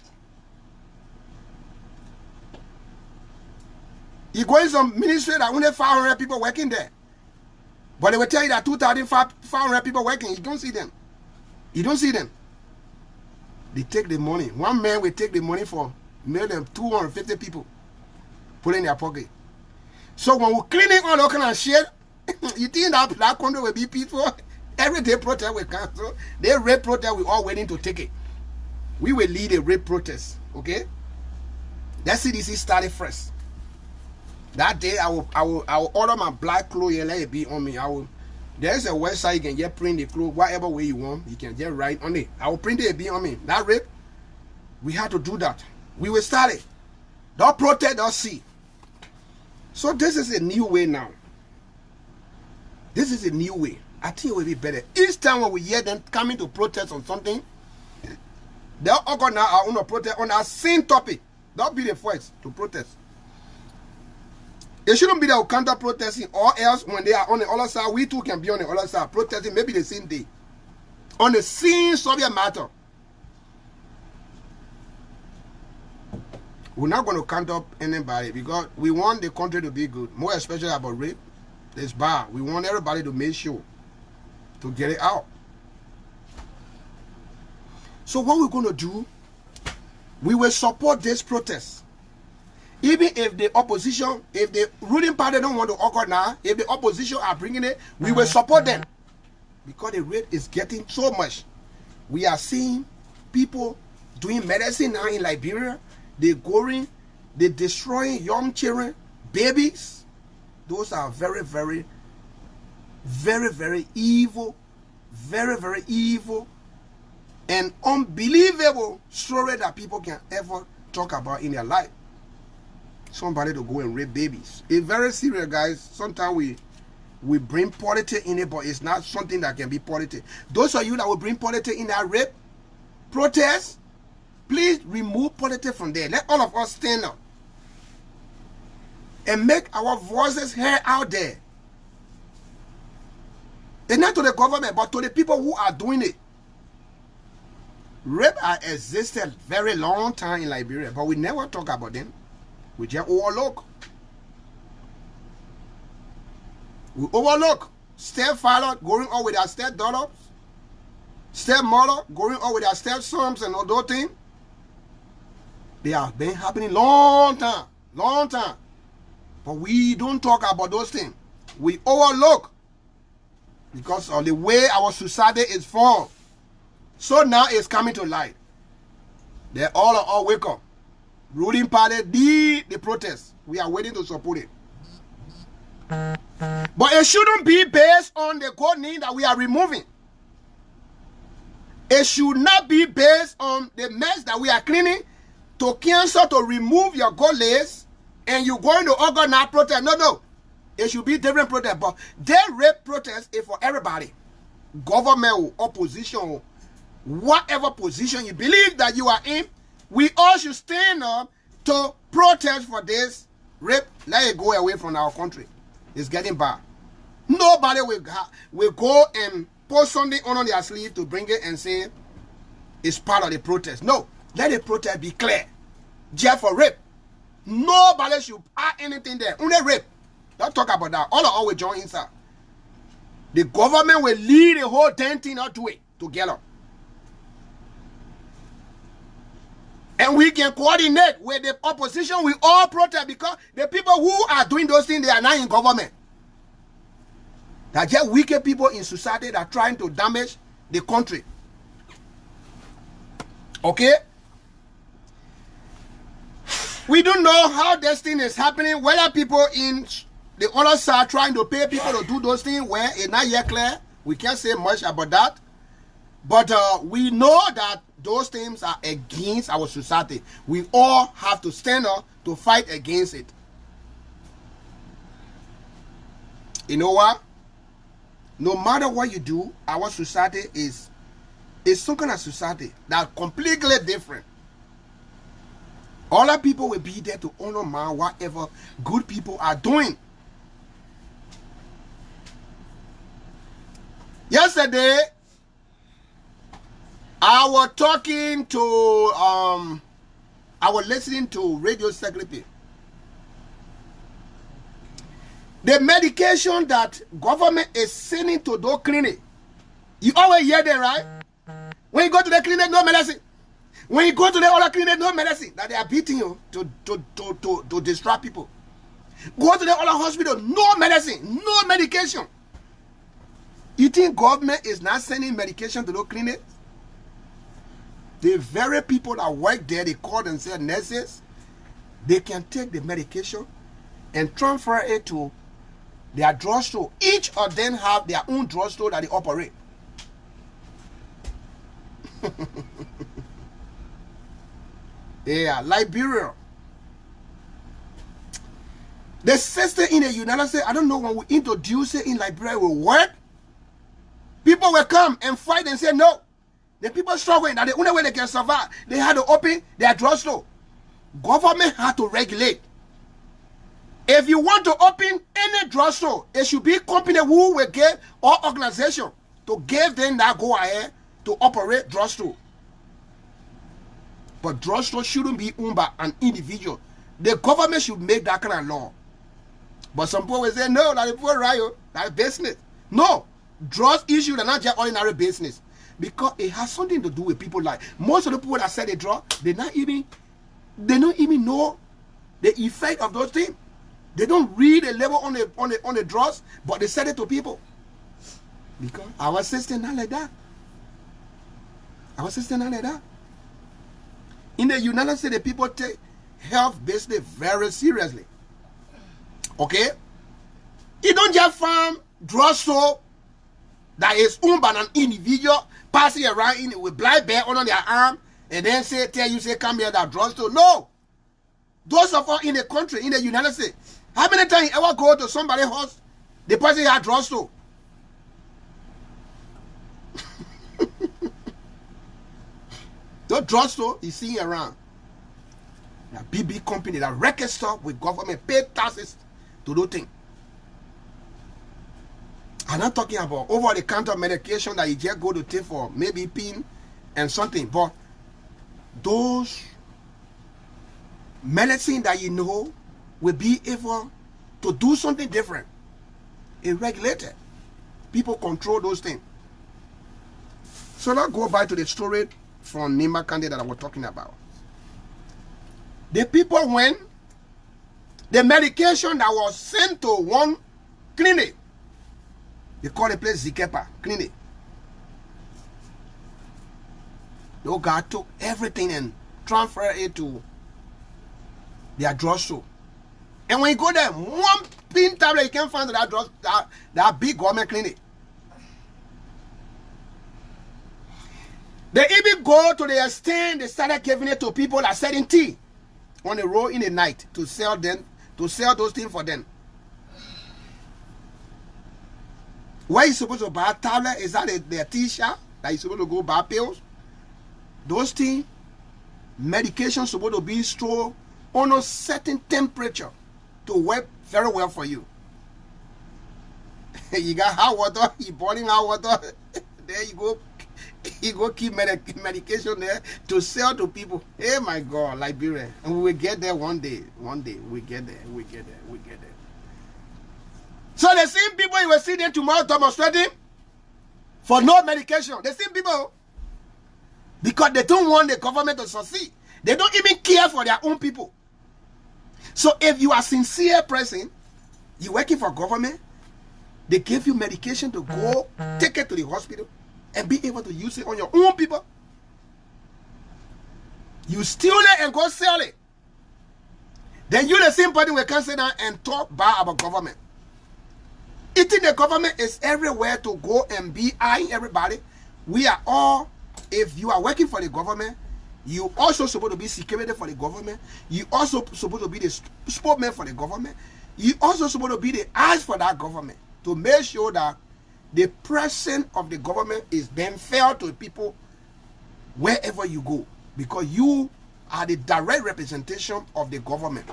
You go in some ministry that only 500 people working there. But they will tell you that 2,500 people working. You don't see them. You don't see them. They take the money. One man will take the money for more than 250 people. Put it in their pocket. So when we're cleaning all that kind of shit, you think that black country will be peaceful? Every day protest will cancel. They rape protest, we all waiting to take it. We will lead a rape protest, okay? That CDC started first. That day I will order my black clothes and let it be on me. There's a website you can just print the clothes whatever way you want. You can just write on it. I will print it be on me. That rape, we had to do that. We will start it. Don't protest, don't see. So this is a new way now. This is a new way. I think it will be better. Each time when we hear them coming to protest on something, they'll organize our own protest on our same topic. Don't be the first to protest. It shouldn't be that we counter protesting or else when they are on the other side, we too can be on the other side protesting maybe the same day. On the same subject matter. We're not going to count up anybody because we want the country to be good. More especially about rape. It's bad. We want everybody to make sure to get it out. So what we're going to do, we will support this protest. Even if the opposition, if the ruling party don't want to organize, if the opposition are bringing it, we will support them. Because the rate is getting so much. We are seeing people doing medicine now in Liberia. They're going, they're destroying young children, babies. Those are very, very, very, very evil, very, very evil, and unbelievable story that people can ever talk about in their life. Somebody to go and rape babies. It's very serious, guys. Sometimes we bring politics in it, but it's not something that can be politics. Those of you that will bring politics in that rape protest, please remove politics from there. Let all of us stand up and make our voices heard out there. It's not to the government, but to the people who are doing it. Rape has existed very long time in Liberia, but we never talk about them. We just overlook. We overlook stepfather going on with their stepdaughters, stepmother going on with their stepsons and all those things. They have been happening long time, but we don't talk about those things. We overlook because of the way our society is formed. So now it's coming to light. They all wake up. Ruling party lead the protest. We are waiting to support it. But it shouldn't be based on the gold name that we are removing. It should not be based on the mess that we are cleaning to cancel, to remove your gold lace, and you're going to organize protest. No. It should be different protest. But their rape protest is for everybody. Government or opposition or whatever position you believe that you are in, we all should stand up to protest for this rape. Let it go away from our country. It's getting bad. Nobody will go and put something on their sleeve to bring it and say it's part of the protest. No. Let the protest be clear. Just for rape. Nobody should add anything there. Only rape. Don't talk about that. All will join inside. The government will lead the whole damn thing out to it together. And we can coordinate with the opposition. We all protest because the people who are doing those things, they are not in government. That just wicked people in society that are trying to damage the country. Okay? We don't know how this thing is happening, whether people in the other side trying to pay people to do those things where it's not yet clear. We can't say much about that. But we know that those things are against our society. We all have to stand up to fight against it. You know what? No matter what you do, our society is some kind of society that's completely different. Other people will be there to honor man whatever good people are doing. Yesterday, I was talking to, I was listening to Radio Sirleaf. The medication that government is sending to those clinics, you always hear that, right? When you go to the clinic, no medicine. When you go to the other clinic, no medicine. That they are beating you to distract people. Go to the other hospital, no medicine, no medication. You think government is not sending medication to those clinics? The very people that work there, they call themselves nurses. They can take the medication and transfer it to their drugstore. Each of them have their own drugstore that they operate. Yeah, Liberia. The system in the United States, I don't know, when we introduce it in Liberia, will work. People will come and fight and say no. The people struggling, that the only way they can survive, they had to open their drugstore. Government had to regulate. If you want to open any drugstore, it should be a company who will give, or organization to give them that go ahead to operate drugstore. But drugstore shouldn't be owned by an individual. The government should make that kind of law. But some people will say, no, that is poor riot, that is business. No, drugs issues are not just ordinary business. Because it has something to do with people like, most of the people that sell the drug, they don't even know the effect of those things. They don't read the label on the drugs, but they sell it to people. Because our system not like that. Our system not like that. In the United States, the people take health business very seriously. Okay? You don't just find drugstore that is owned by an individual passing around in with black bear under their arm and then tell you, come here, that drugstore. No. Those of us in the country, in the United States, how many times you ever go to somebody's house, the person had drugstore? The drugstore is seen around. A big company that record stuff with government, pay taxes to do things. I'm not talking about over-the-counter medication that you just go to take for maybe pain and something, but those medicine that you know will be able to do something different. It's regulated. People control those things. So let's go back to the story from Nima Kande that I was talking about. The people went, the medication that was sent to one clinic, they call the place Zikepa Clinic. Those guys took everything and transferred it to their drugstore. And when you go there, one pin tablet you can't find that big government clinic. They even go to the extent they started giving it to people that selling tea on the road in the night to sell those things for them. Where you supposed to buy a tablet? Is that their tea shop that you supposed to go buy pills? Those things, medication supposed to be stored on a certain temperature to work very well for you. You got hot water, you boiling hot water, there you go. You go keep medication there to sell to people. Hey my God, Liberia. And we will get there one day. One day we get there. We get there. We get there. So the same people you will see them tomorrow demonstrating for no medication. The same people, because they don't want the government to succeed. They don't even care for their own people. So if you are a sincere person, you're working for government, They give you medication to go take it to the hospital and be able to use it on your own people. You steal it and go sell it. Then you, the same party, will come sit down and talk bad about government. You think the government is everywhere to go and be eyeing everybody? We are all, if you are working for the government, you also supposed to be security for the government. You also supposed to be the spokesman for the government. You also supposed to be the eyes for that government to make sure that the presence of the government is being fair to people wherever you go, because you are the direct representation of the government.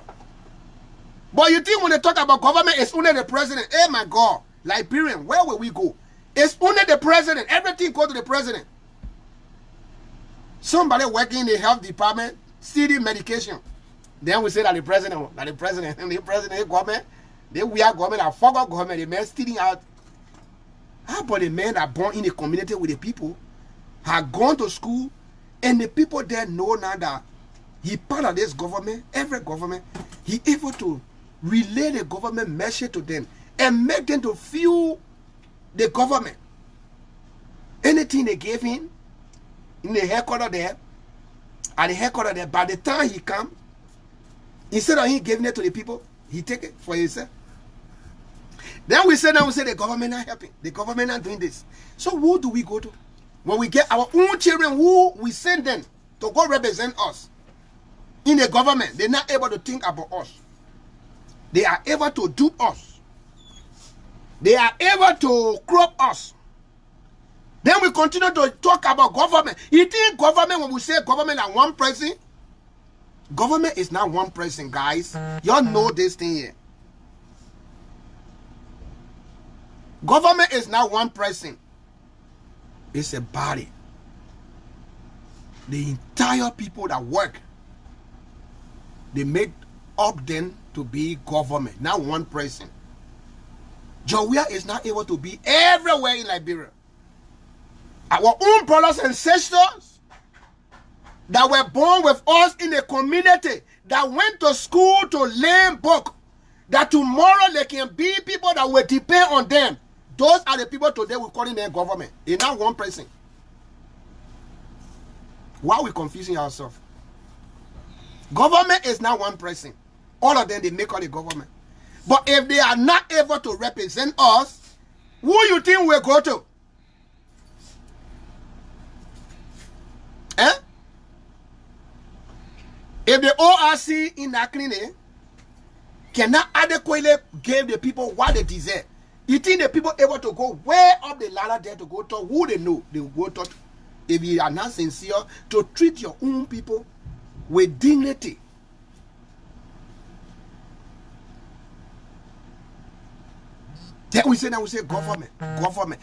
But you think when they talk about government, it's only the president. Oh my God, Liberian, where will we go? It's only the president. Everything goes to the president. Somebody working in the health department, stealing medication. Then we say that the president, and the government, we are government, and fuck up government, the man stealing out. How about the men that are born in a community with the people, have gone to school, and the people there know now that he part of this government, every government, he able to relay the government message to them and make them to feel the government. Anything they gave him in the headquarters there, at the headquarters there, by the time he come, instead of him giving it to the people, he take it for himself. Then we say the government not helping, the government not doing this. So who do we go to? When we get our own children, who we send them to go represent us in the government, they're not able to think about us. They are able to dupe us. They are able to crop us. Then we continue to talk about government. You think government, when we say government are one person, government is not one person, guys. Y'all know this thing here. Government is not one person. It's a body. The entire people that work, they make up them to be government, not one person. Jowea is not able to be everywhere in Liberia. Our own brothers and sisters that were born with us in a community, that went to school to learn book, that tomorrow they can be people that will depend on them. Those are the people today we're calling their government. They're not one person. Why are we confusing ourselves? Government is not one person. All of them, they make all the government. But if they are not able to represent us, who you think we'll go to? Eh? If the ORC in that clinic cannot adequately give the people what they deserve, you think the people able to go way up the ladder there to go to who they know they will go to? If you are not sincere to treat your own people with dignity. Then we say government. Government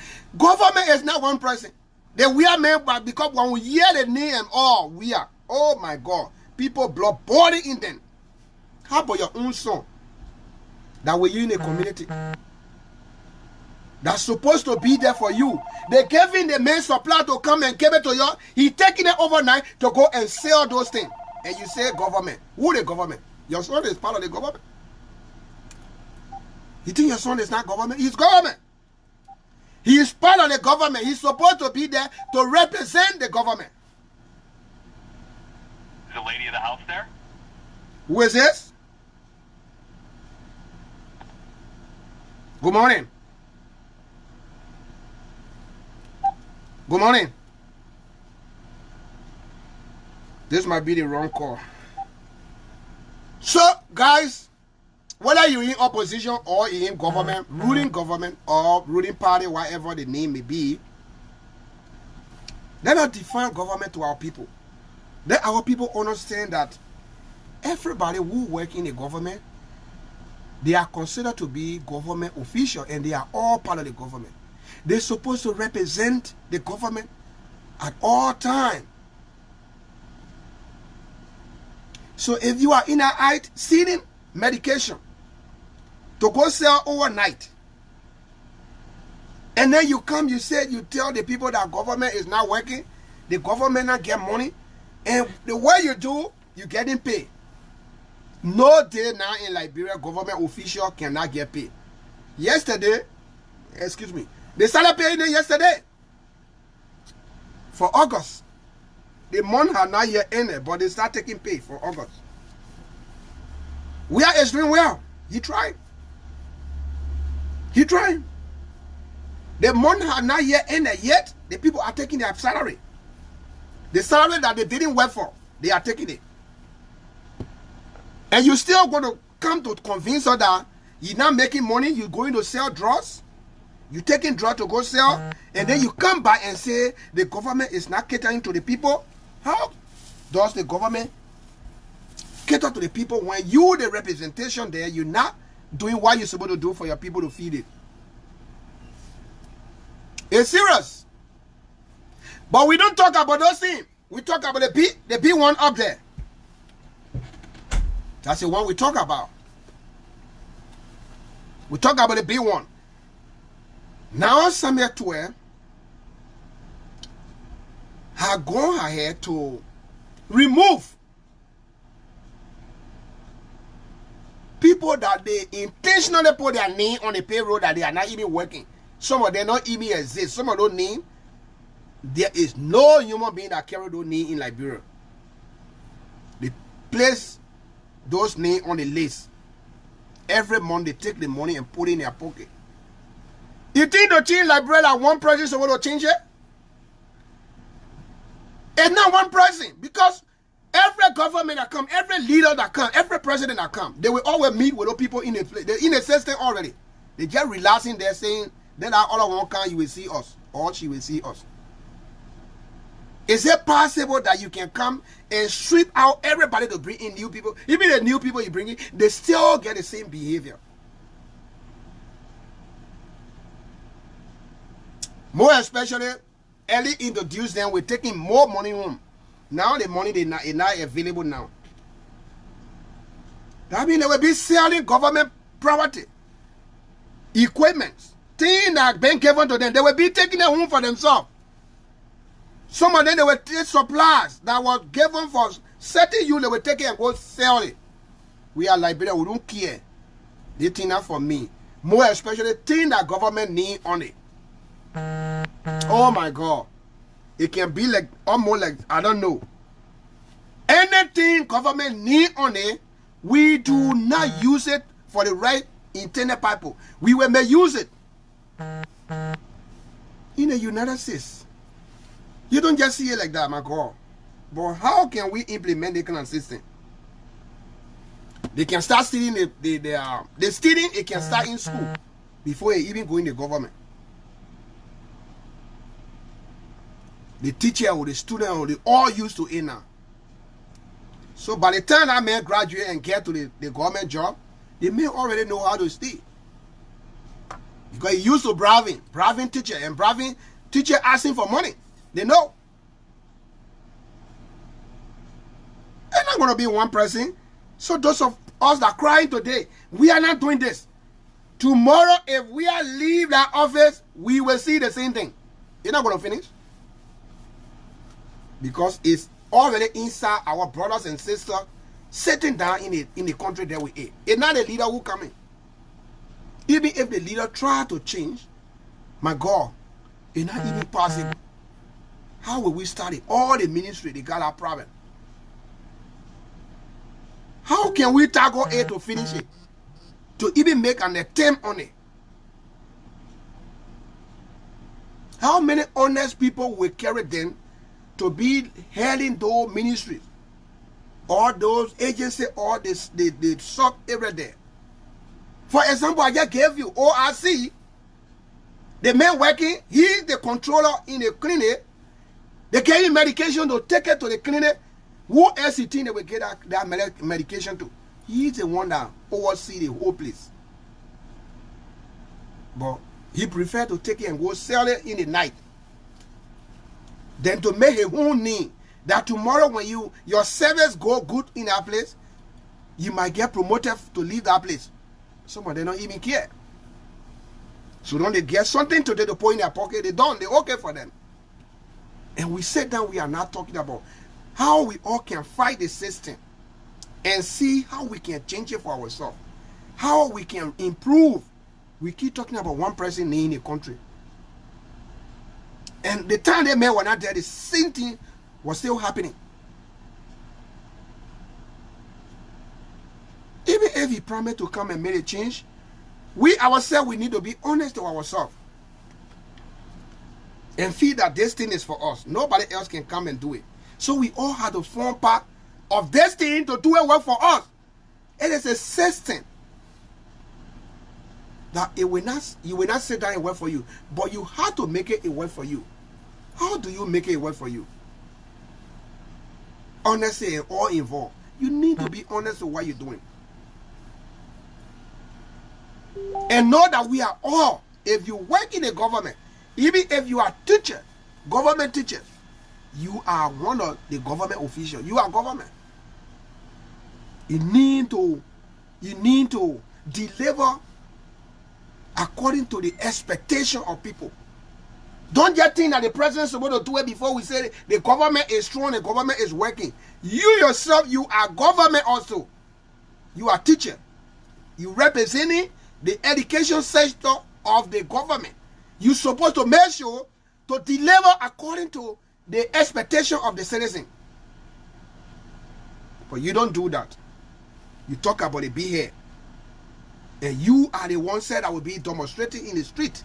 is not one person. We are made by, because when we hear the name and all, we are, oh my God, people blood body in them. How about your own son that were you in a community that's supposed to be there for you? They gave in the main supply to come and give it to you. He taking it overnight to go and sell those things. And you say government. Who the government? Your son is part of the government. You think your son is not government? He's government. He is part of the government. He's supposed to be there to represent the government. Is the lady of the house there? Who is this? Good morning. Good morning. This might be the wrong call. So, guys, whether you're in opposition or in government, ruling or ruling party, whatever the name may be, let us define government to our people. Let our people understand that everybody who works in the government, they are considered to be government official, and they are all part of the government. They're supposed to represent the government at all times. So if you are in a height stealing medication to go sell overnight, and then you come, you tell the people that government is not working, the government not get money, and the way you do, you getting paid. No day now in Liberia, government official cannot get paid. Yesterday, excuse me, they started paying it yesterday. For August. The month had not yet ended, but they start taking pay for August. We are doing well. He tried. He tried. The month had not yet ended yet. The people are taking their salary. The salary that they didn't work for, they are taking it. And you still going to come to convince us that you're not making money, you're going to sell drugs, you're taking drugs to go sell, and then you come back and say the government is not catering to the people. How does the government cater to the people when you, the representation there, you're not doing what you're supposed to do for your people to feed it? It's serious. But we don't talk about those things. We talk about the big one up there. That's the one we talk about. We talk about the big one. Now Samuel 12 have gone ahead to remove people that they intentionally put their name on the payroll that they are not even working. Some of them not even exist. Some of those names, there is no human being that carry those names in Liberia. They place those names on the list. Every month they take the money and put it in their pocket. You think to change Liberia like one person is supposed to change it? It's not one person, because every government that come, every leader that come, every president that come, they will always meet with those people in a place. They're in a system already. They just relaxing there saying, then all of one come, you will see us, or she will see us. Is it possible that you can come and sweep out everybody to bring in new people? Even the new people you bring in, they still get the same behavior. More especially, early introduce them with taking more money home. Now the money is not available now. That means they will be selling government property, equipment, things that been given to them. They will be taking them home for themselves. Some of them, they will take supplies that was given for certain you, they will take it and go sell it. We are Liberia, we don't care. They think that for me. More especially things that government need on it. Oh my God. It can be like, almost like, I don't know. Anything government need on it, we do not use it for the right intended purpose. We will may use it. In the United States, you don't just see it like that, my God. But how can we implement the kind of system? They can start stealing the stealing, it can start in school before they even go in the government. The teacher or the student or they all used to it now. So by the time that man graduate and get to the government job, they may already know how to steal. Because he used to bribing teacher, and bribing teacher asking for money. They know. It's not going to be one person. So those of us that are crying today, we are not doing this. Tomorrow, if we are leave that office, we will see the same thing. It's not going to finish. Because it's already inside our brothers and sisters sitting down in the country that we are. It's not the leader who come in. Even if the leader try to change, my God, it's not even possible. How will we start it? All the ministry, they got our problem. How can we tackle it to finish it? To even make an attempt on it? How many honest people will carry them to be heading those ministries or those agencies or the sub area there? For example, I just gave you ORC. The man working, he's the controller in the clinic. They carry medication to take it to the clinic. Who else you think they will get that medication to? He's the one that oversees the whole place. But he prefer to take it and go sell it in the night than to make a own name that tomorrow when your service go good in that place, you might get promoted to leave that place. Some of them don't even care. So don't they get something today to put in their pocket? They don't. They're okay for them. And we sit down, we are not talking about how we all can fight the system and see how we can change it for ourselves. How we can improve We keep talking about one person in a country. And the time they men were not there, the same thing was still happening. Even if he promised to come and make a change, we ourselves, we need to be honest to ourselves. And feel that this thing is for us. Nobody else can come and do it. So we all have to form part of this thing to do it work for us. It is a system that you will not sit down and work for you, but you have to make it work for you. How do you make it work for you? Honestly and all involved. You need to be honest with what you're doing. And know that we are all, if you work in the government, even if you are teacher, government teachers, you are one of the government officials. You are government. You need to deliver according to the expectation of people. Don't just think that the president is supposed to do it before we say the government is strong, the government is working. You yourself, you are government also. You are teacher. You representing the education sector of the government. You're supposed to make sure to deliver according to the expectation of the citizen. But you don't do that. You talk about it, be here. And you are the one said that will be demonstrating in the street.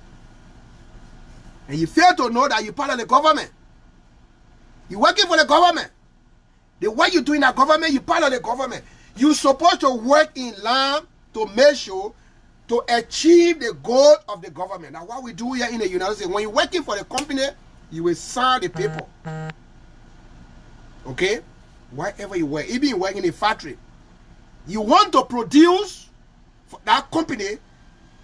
And you fail to know that you're part of the government. You're working for the government. The way you do in the government, you're part of the government. You're supposed to work in line to make sure to achieve the goal of the government. Now, what we do here in the United States, when you're working for the company, you will sign the paper. Okay? Wherever you work, even you work in a factory, you want to produce for that company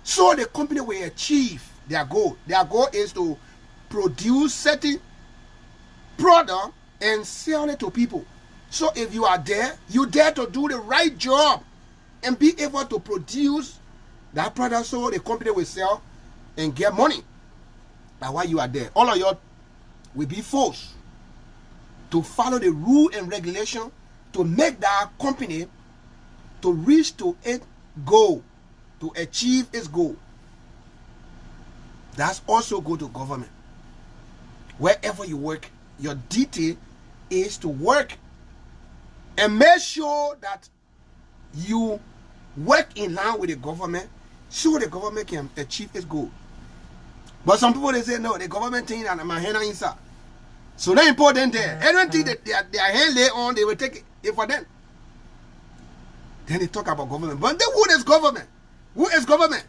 so the company will achieve their goal. Their goal is to produce certain product and sell it to people. So if you are there, you're there to do the right job and be able to produce that product so the company will sell and get money. That's why you are there. All of you will be forced to follow the rule and regulation to make that company to reach to its goal, to achieve its goal. That's also go to government. Wherever you work, your duty is to work and make sure that you work in line with the government so the government can achieve its goal. But some people, they say, no, the government thing and my hand inside. So they're important there. Everything that their hand lay on, they will take it for them. Then they talk about government. But then who is government? Who is government?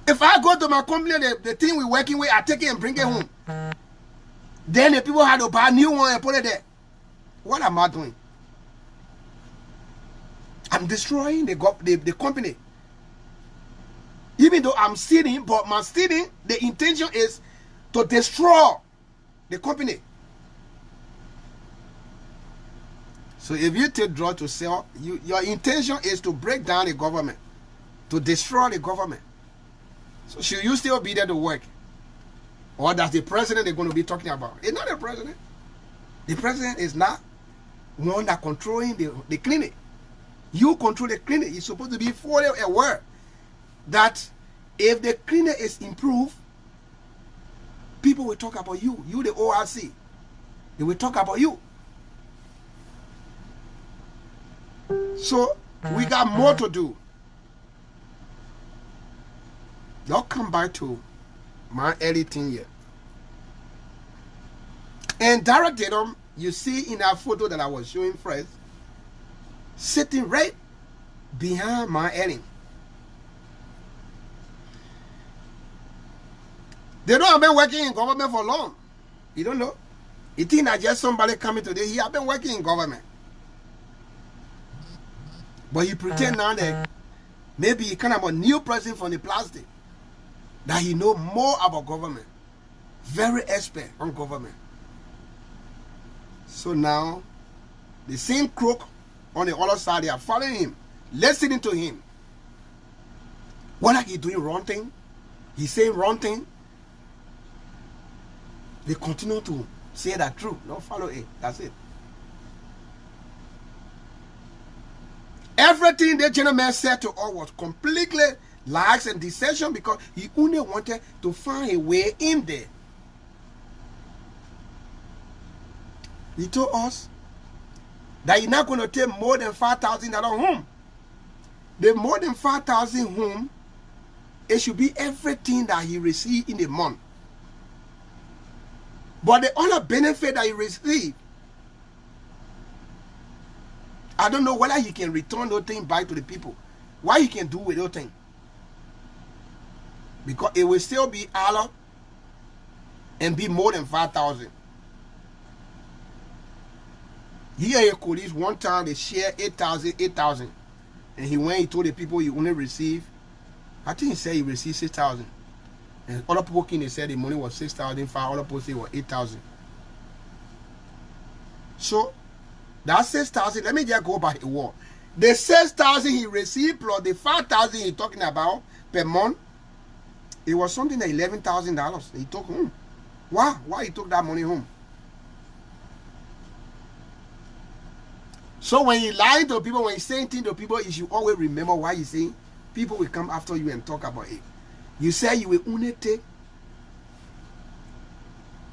If I go to my company, the thing we're working with, I take it and bring it home. Then the people have to buy a new one and put it there. What am I doing? I'm destroying the company. Even though I'm stealing, but my stealing, the intention is to destroy the company. So if you take drugs to sell, your intention is to break down the government, to destroy the government. So should you still be there to work? Or that's the president they're going to be talking about? It's not the president. The president is not one that controlling the clinic. You control the clinic. You're supposed to be fully aware that if the clinic is improved, people will talk about you. You, the ORC. They will talk about you. So we got more to do. I'll come back to my early teen year. And Derek Dedham, you see in that photo that I was showing first, sitting right behind my Ellen. They don't have been working in government for long. You don't know. You think that just somebody coming today, he have been working in government. But he pretend now that maybe he kind of a new person from the plastic. That he know more about government. Very expert on government. So now, the same crook on the other side, they are following him, listening to him. What are he doing wrong thing? He's saying wrong thing. They continue to say that true. Don't follow it. That's it. Everything the gentleman said to us was completely Lies and deception, because he only wanted to find a way in there. He told us that he's not going to take more than $5,000 home. The more than $5,000 home, it should be everything that he received in a month. But the other benefit that he received, I don't know whether he can return those things back to the people. What he can do with those things. Because it will still be Allah and be more than 5,000. Here in police, one time they share 8,000. And he went, he told the people he only received, I think he said he received 6,000. And other people came, they said the money was 6,000, other people said it was 8,000. So, that 6,000, let me just go by the word. The 6,000 he received plus the 5,000 he's talking about per month, it was something like $11,000 he took home. Why? Why he took that money home? So when you lie to people, when you say things to people, you should always remember why you say. People will come after you and talk about it. You say you will only take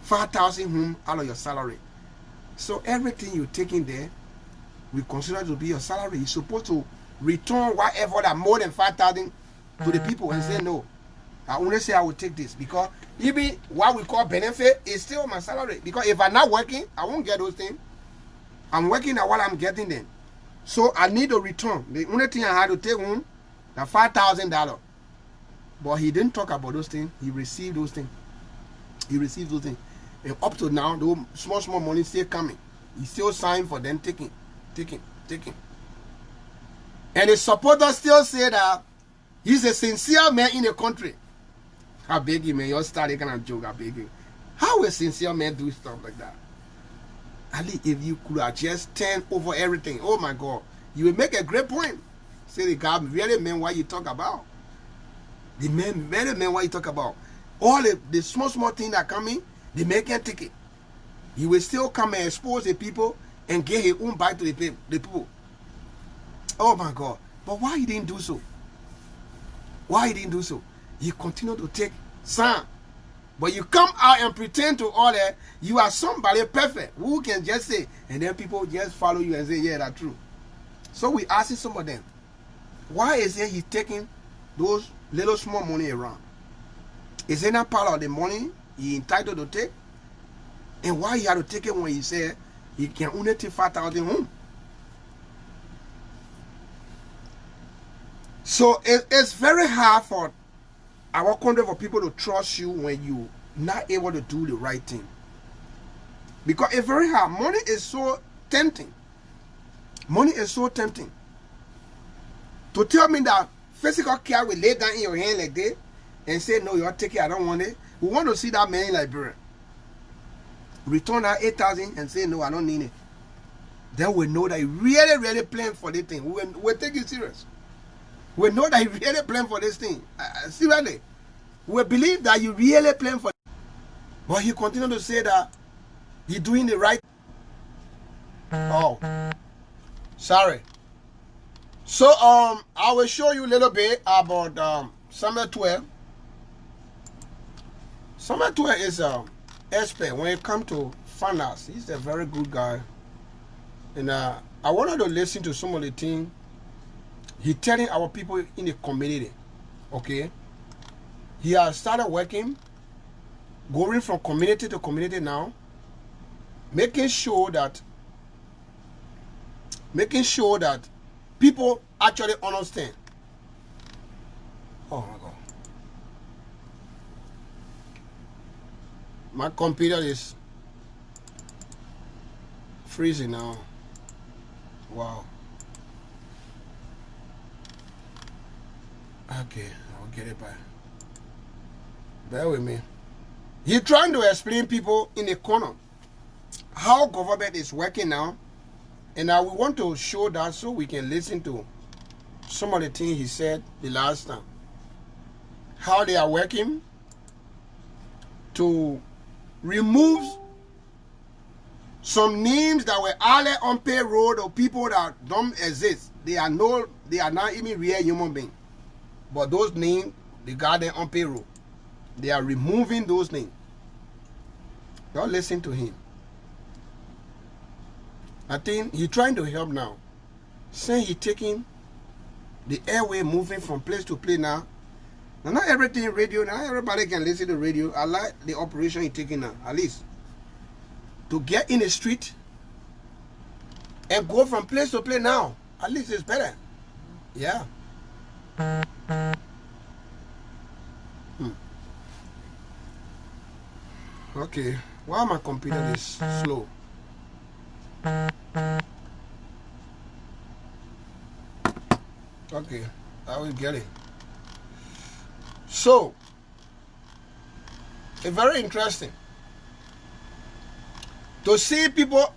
5,000 home out of your salary. So everything you take in there, we consider to be your salary. You're supposed to return whatever that more than 5,000 to the people and say no. I only say I will take this, because even what we call benefit is still my salary. Because if I'm not working, I won't get those things. I'm working at what I'm getting then. So I need to return. The only thing I had to take home, the $5,000. But he didn't talk about those things. He received those things. He received those things. And up to now, those small money still coming. He still signed for them, taking. And the supporters still say that he's a sincere man in the country. I beg you, man. You're starting kind of joke. I beg you. How will a sincere man do stuff like that? Ali, if you could have just turned over everything, oh my God, you will make a great point. Say the God really meant what you talk about. The man really meant what you talk about. All the small things that come in, the man can't take it. He will still come and expose the people and get his own back to the people. Oh my God. But why he didn't do so? Why he didn't do so? He continued to take some. But you come out and pretend to all that you are somebody perfect who can just say, and then people just follow you and say, yeah, that's true. So we asking some of them, why is it he's taking those little small money around? Is it not part of the money he entitled to take? And why he had to take it when he said he can only take 5,000 home? So it's very hard for our country for people to trust you when you're not able to do the right thing. Because it's very hard. Money is so tempting. Money is so tempting. To tell me that physical care will lay down in your hand like that and say, no, you're taking it, I don't want it. We want to see that man in Liberia return that 8,000 and say, no, I don't need it. Then we know that he really planned for this thing. We'll take it serious. We know that you really plan for this thing. Seriously. We believe that you really plan for it. But he continued to say that he's doing the right. Oh. Sorry. So, I will show you a little bit about Samuel 12. Samuel 12 is an expert when it comes to finance. He's a very good guy. And I wanted to listen to some of the things he's telling our people in the community, okay? He has started working, going from community to community now, making sure that people actually understand. Oh my God. My computer is freezing now. Wow. Okay, I'll get it back. Bear with me. He's trying to explain people in the corner how government is working now. And now we want to show that so we can listen to some of the things he said the last time. How they are working to remove some names that were earlier on payroll of people that don't exist. They are not even real human beings. But those names, they got them on payroll. They are removing those names. Don't listen to him. I think he's trying to help now. Since he's taking the airway moving from place to place now. Now not everything radio, now everybody can listen to radio. I like the operation he's taking now, at least. To get in the street and go from place to place now, at least it's better. Yeah. Okay, why my computer is slow? Okay, I will get it. So, it's very interesting to see people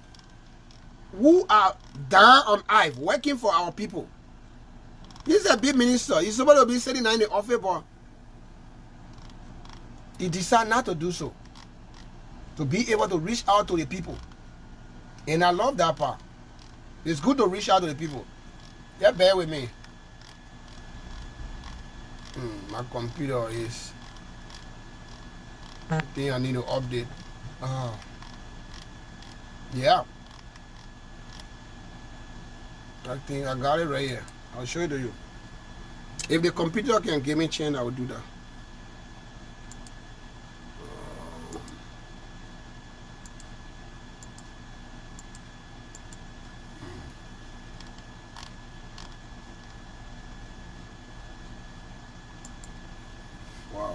who are down on IVE working for our people. This is a big minister. He's supposed to be sitting in the office, but he decided not to do so. To be able to reach out to the people. And I love that part. It's good to reach out to the people. Yeah, bear with me. My computer is... I think I need to update. Yeah. I think I got it right here. I'll show it to you. If the computer can give me change, I will do that. Wow.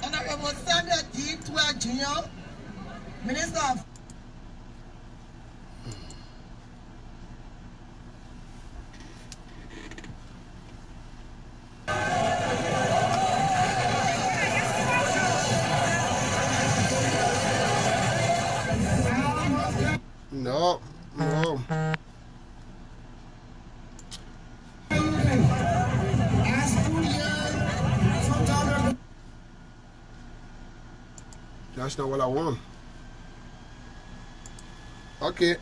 Honorable Samuel D. Tua Jr., Minister of No. That's not what I want. Okay,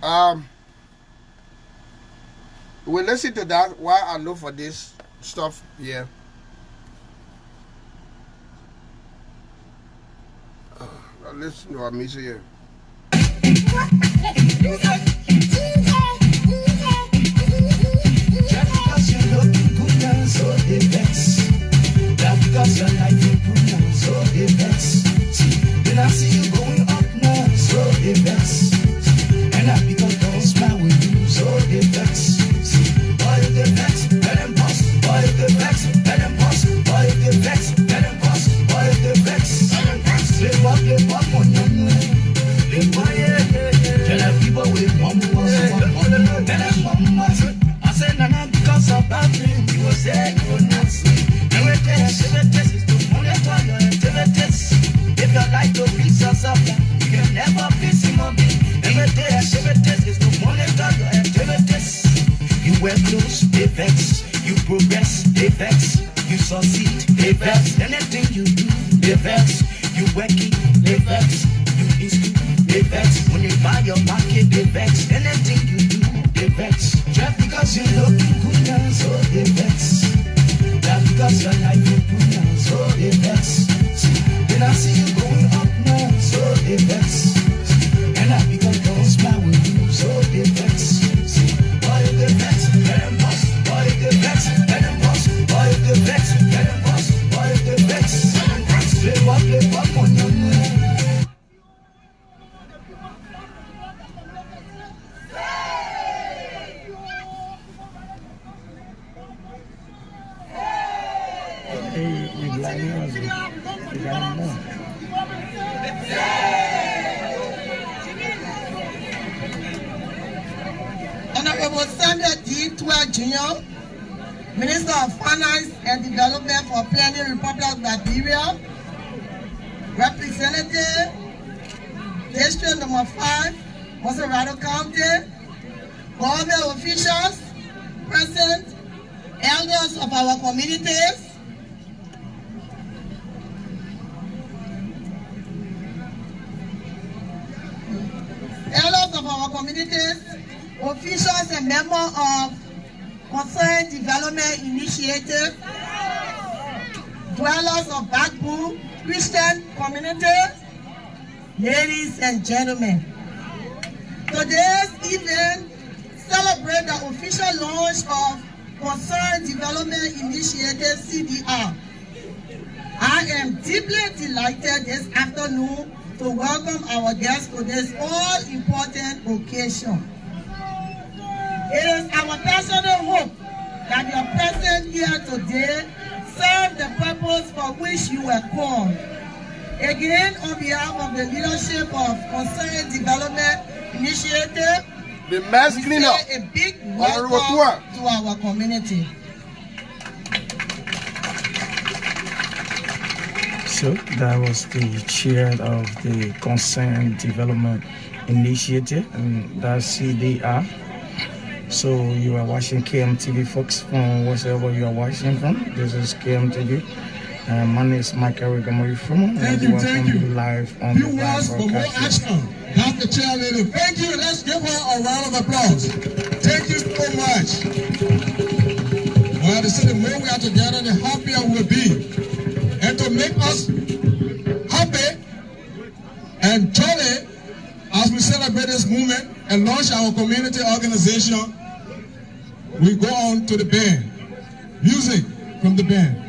we'll listen to that while I look for this stuff here. Listen to our music here. Just because you look good now, so it vex. Just because your life improved now, so it vex. Then I see you going up now, so it vex. And I because don't smile with you, so it vex. Boy, you get vex, let them boss. Boy, you get vex, let them boss. Boy, you get vex, let them boss. Boy, you get vex, let them boss. Live up on your name. Live boy, tell the people with one more. Tell them one more. I said, Nana, because of that thing, you will say you will not sleep. Everything activities is to monitor your activities. If you like to please yourself, you can never please him or me. Everyday activities is to monitor your activities. You wear clothes, they vex. You progress, they vex. You succeed, they vex. Anything you do, they vex. You work it, they vex. You in school, they vex. When you buy your market, they vex. Anything you do, they vex. Just because you looking good now, so they vex. Just because your life is good now, so they vex. Then I see you going up now, so they vex. And I because don't smile with you, so they vex. Boy, you get vex, let them boss. Boy, you get vex, let them boss. Boy, you get vex, let them boss. Boy, you get vex. Live up on your name. Honorable Samuel D. Tua Jr., Minister of Finance and Development for Planning Republic of Liberia, Representative District number 5, Monserrado County, government officials present, elders of our communities, officials and members of Concerned Development Initiative, dwellers of Backbone Christian communities, ladies and gentlemen. Today's event celebrates the official launch of Concerned Development Initiative CDR. I am deeply delighted this afternoon to welcome our guests to this all-important occasion. It is our personal hope that your presence here today serves the purpose for which you were called. Again, on behalf of the leadership of Concerned Development Initiative, the mass cleanup, a big welcome to our community. So that was the chair of the Concerned Development Initiative, and that's CDR. So you are watching KMTV, folks, from wherever you are watching from. This is KMTV. My name is Michael from. Thank you. Live on Few the words for more action. That's the chairlady. Thank you. Let's give her a round of applause. Thank you so much. Well, they say the more we are together, the happier we'll be. And to make us happy and jolly as we celebrate this movement and launch our community organization, we go on to the band. Music from the band.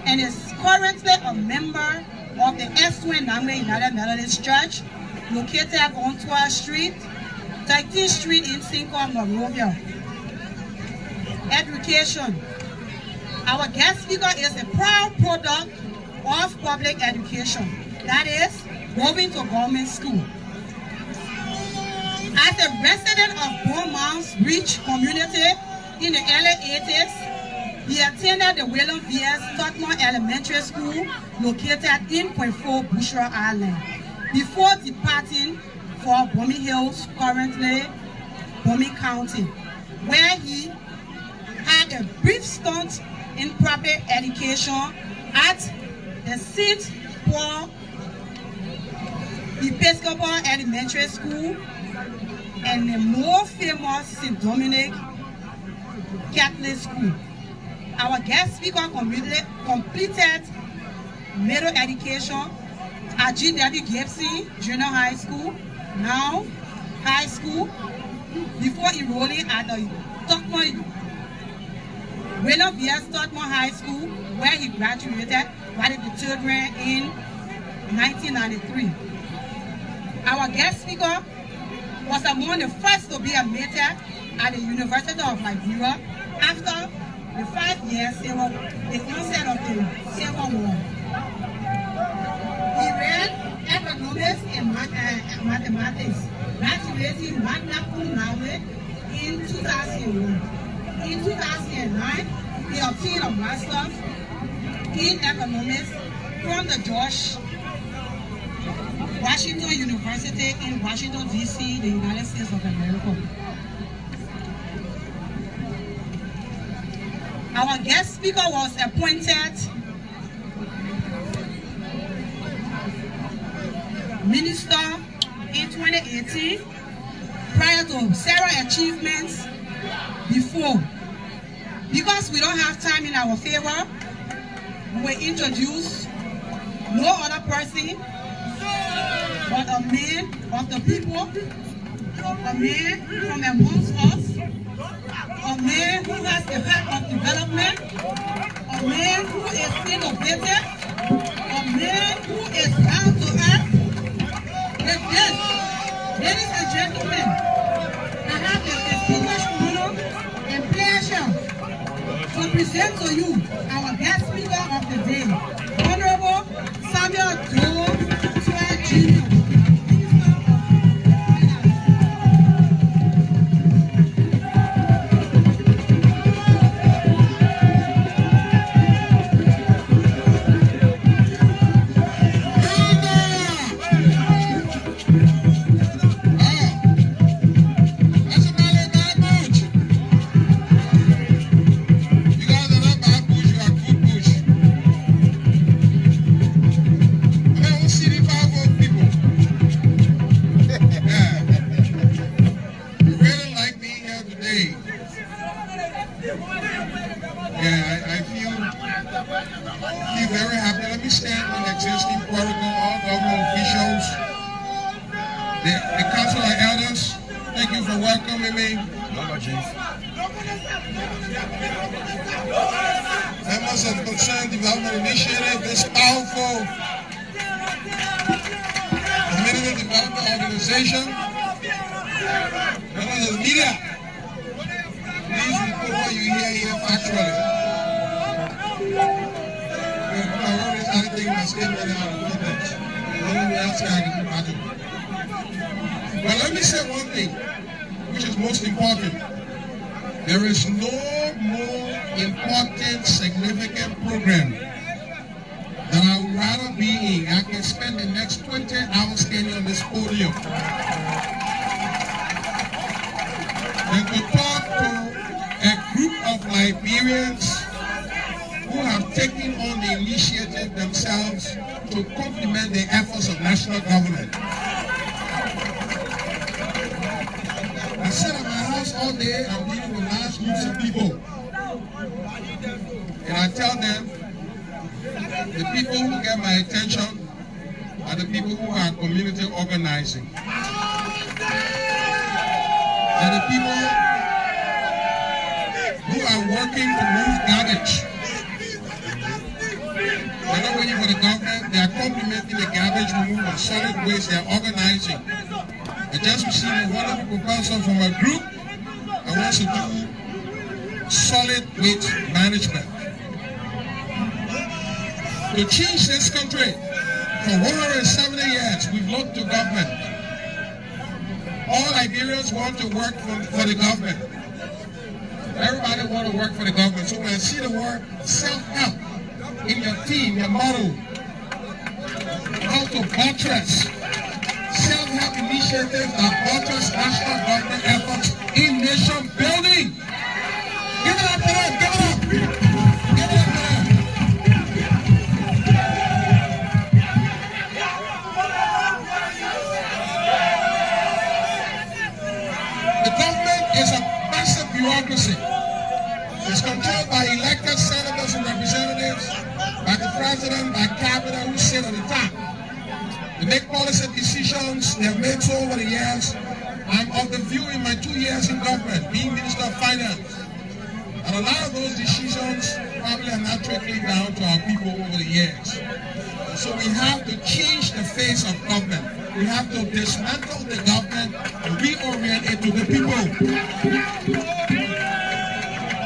And is currently a member of the S-Name United Methodist Church, located on 12th Street, 13th Street in Cinco, Monrovia. Education. Our guest speaker is a proud product of public education, that is, going to government school. As a resident of Beaumont's rich community in the early 80s, he attended the William V.S. Totman Elementary School located in Point 4, Bushra Island, before departing for Bomi Hills, currently Bomi County, where he had a brief stint in private education at the St. Paul Episcopal Elementary School and the more famous St. Dominic Catholic School. Our guest speaker completed middle education at G.W. Gibson Junior High School, now high school, before enrolling at the William V.S. Totman High School, where he graduated with the children in 1993. Our guest speaker was among the first to be admitted at the University of Liberia after the 5 years the onset of the Civil War. He read economics and mathematics, graduating magna cum laude in 2001. In 2009, he obtained a master's in economics from the George Washington University in Washington, D.C., the United States of America. Our guest speaker was appointed minister in 2018 prior to several achievements before. Because we don't have time in our favor, we will introduce no other person but a man of the people, a man from amongst us, a man who has a heart of development, a man who is innovative, a man who is down to earth. With this, ladies and gentlemen, I have the distinguished honor and pleasure to present to you our guest speaker of the day, Honorable Samuel Joe Jr. Members of the Concerned Development Initiative, this powerful community development organization, members of the media, please report what you hear here factually. I always had to take my statement out of context. But let me say one thing, which is most important. There is no more important, significant program that I would rather be in. I can spend the next 20 hours standing on this podium than to talk to a group of Liberians who have taken on the initiative themselves to complement the efforts of national government. I sit at my house all day, I'm dealing with large groups of people. And I tell them, the people who get my attention are the people who are community organizing. They're the people who are working to move garbage. They're not waiting for the government, they are complementing the garbage removal of solid waste, they are organizing. I just received a wonderful proposal from a group that wants to do solid waste management. To change this country, for 170 years, we've looked to government. All Liberians want to work for the government. Everybody want to work for the government. So when I see the word self-help in your team, your motto, how to buttress self-help initiatives that buttress national government efforts in nation building. Give it up for them, give it up. Give it up for them. The government is a massive bureaucracy. It's controlled by elected senators and representatives, by the president, by cabinet who sit on the top. They make policy decisions they have made so over the years. I'm of the view in my 2 years in government, being Minister of Finance, and a lot of those decisions probably are not trickling down to our people over the years. So we have to change the face of government. We have to dismantle the government and reorient it to the people.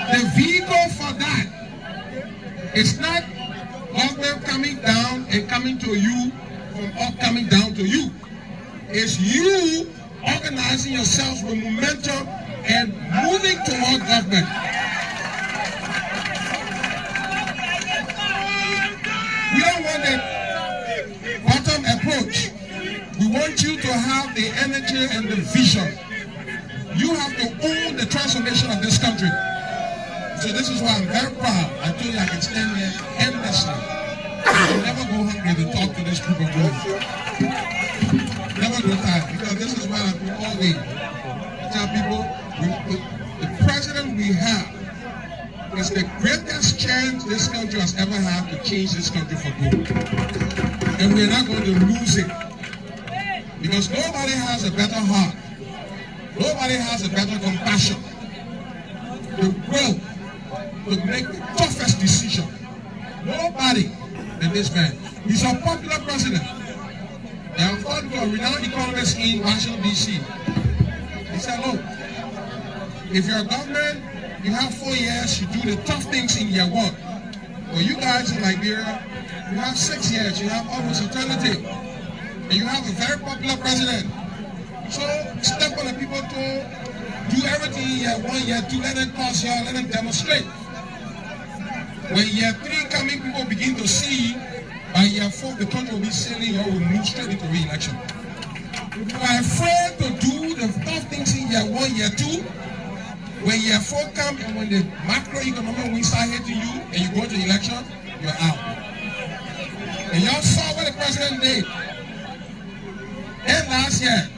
The vehicle for that is not government coming down and coming to you from up coming down to you. It's you organizing yourselves with momentum and moving toward government. We don't want a bottom approach. We want you to have the energy and the vision. You have to own the transformation of this country. So this is why I'm very proud. I told you I can stand here endlessly. I'll never go hungry to talk to this group of women. Never go tired, because this is what I do always. I tell people, the president we have is the greatest chance this country has ever had to change this country for good. And we're not going to lose it. Because nobody has a better heart. Nobody has a better compassion. The will to make the toughest decision. Nobody than this man. He's a popular president. There are four renowned economists in Washington, D.C. He said, look, if you're a government, you have 4 years, you do the tough things in year 1. For you guys in Liberia, you have 6 years, you have almost eternity. And you have a very popular president. So step on the people to do everything in year 1, year 2, let them cause y'all, let them demonstrate. When year 3 coming, people begin to see, by year 4, the country will be sailing, or will move straight into re-election. You are afraid to do the tough things in year 1, year 2. When year 4 come, and when the macroeconomic winds start hitting you, and you go to election, you're out. And y'all saw what the president did. And last year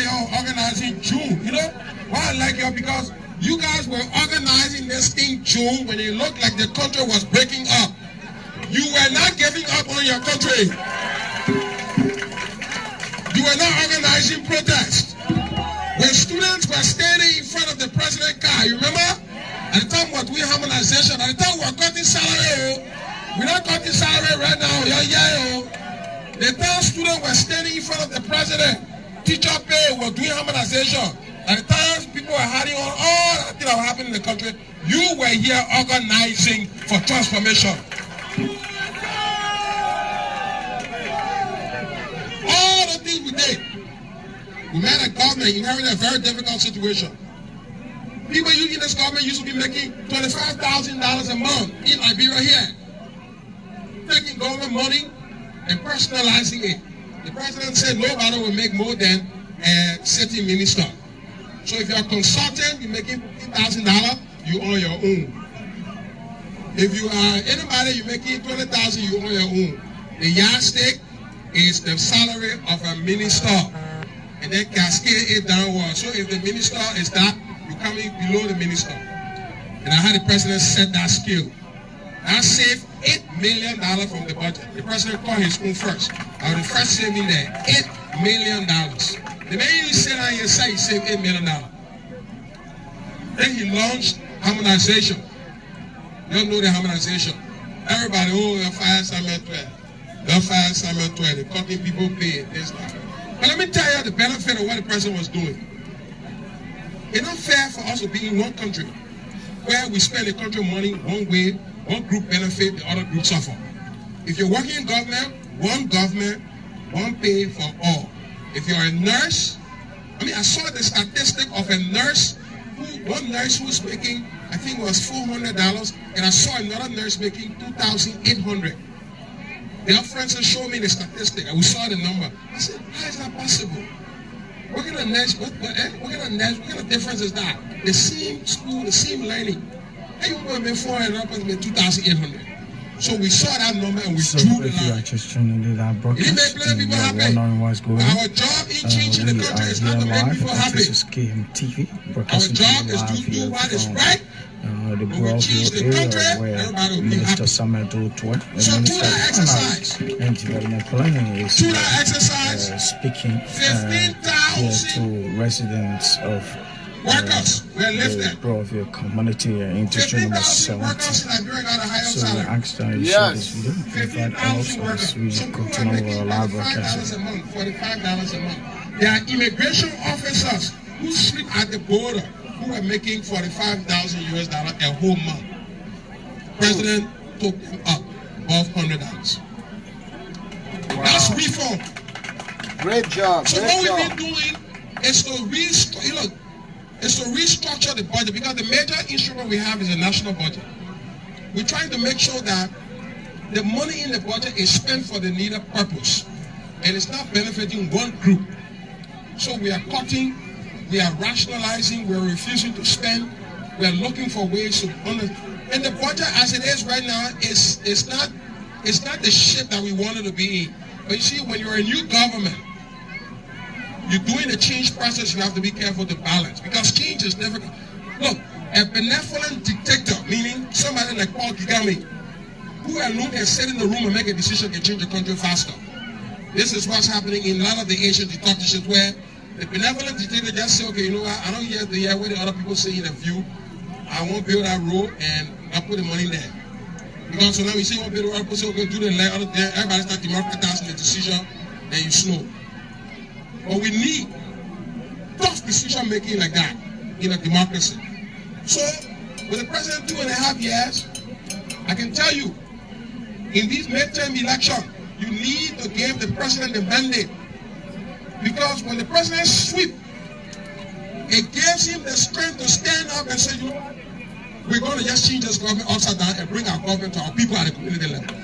y'all organizing June. You know why I like y'all? Because you guys were organizing this thing June when it looked like the country was breaking up. You were not giving up on your country. You were not organizing protests. When students were standing in front of the president's car, you remember? At the time what we harmonization, at the time we were cutting salary. We're not cutting salary right now. The time students were standing in front of the president, teacher pay, were doing harmonization. At the time people were hiding on all that thing that was happening in the country, you were here organizing for transformation. All the things we did. We made a government inherited a very difficult situation. People in this government used to be making $25,000 a month in Liberia here. Taking government money and personalizing it. The president said nobody will make more than a city minister. So if you're a consultant, you're making $50,000, you own your own. If you are anybody, you're making $20,000, you own your own. The yardstick is the salary of a minister. And then cascade it downward. So if the minister is that, you're coming below the minister. And I had the president set that scale. I saved $8 million from the budget. The president called his own first. I was the first saving there. $8 million. The man he said I say he saved $8 million. Then he launched harmonization. You don't know the harmonization. Everybody, they'll fire Samuel 12. They'll fire Samuel 12. The company people pay this stuff. But let me tell you the benefit of what the president was doing. It's not fair for us to be in one country where we spend the country money one way, one group benefit, the other group suffer. If you're working in government, one pay for all. If you're a nurse, I saw the statistic of a nurse, one nurse who was making, I think it was $400, and I saw another nurse making $2,800. Their friends showed me the statistic, and we saw the number. I said, how is that possible? What kind of nurse, what kind of difference is that? The same school, the same learning. How you going to make $400 and 2,800? So we saw that number and we drew the line. It made plenty people happy. Our job in changing the country is not to make people happy. Our job is to do what is right. The Broville area where Minister Samuel Doe-Tour, the Minister of Finance and Development Planning is speaking here to residents of the Broville community in district number 17. So we asked them to share this video. In fact, also as we continue our live broadcast. $45 a month. There are immigration officers who sleep at the border who are making $45,000 a whole month. President took them up above $100. Wow. That's reform. Great job. So what we've been doing is to restructure the budget, because the major instrument we have is a national budget. We're trying to make sure that the money in the budget is spent for the needed purpose, and it's not benefiting one group. So we are cutting. We are rationalizing, we are refusing to spend, we're looking for ways to honor. And the budget as it is right now is not the shape that we wanted to be. But you see, when you're a new government, you're doing the change process, you have to be careful to balance. Because change is never... Look, a benevolent dictator, meaning somebody like Paul Kagame, who alone can sit in the room and make a decision can change the country faster. This is what's happening in a lot of the Asian dictatorships where the benevolent dictator just say, okay, you know what, I don't hear what the other people say in a view. I won't build that road and I'll put the money there. Because so now we say you want to build a road, people say, okay, do the land, everybody start democratizing the decision, then you slow. But we need tough decision making like that in a democracy. So, with the president 2.5 years, I can tell you, in this midterm election, you need to give the president the mandate. Because when the president sweeps, it gives him the strength to stand up and say, you know what, we're going to just change this government upside down and bring our government to our people at the community level.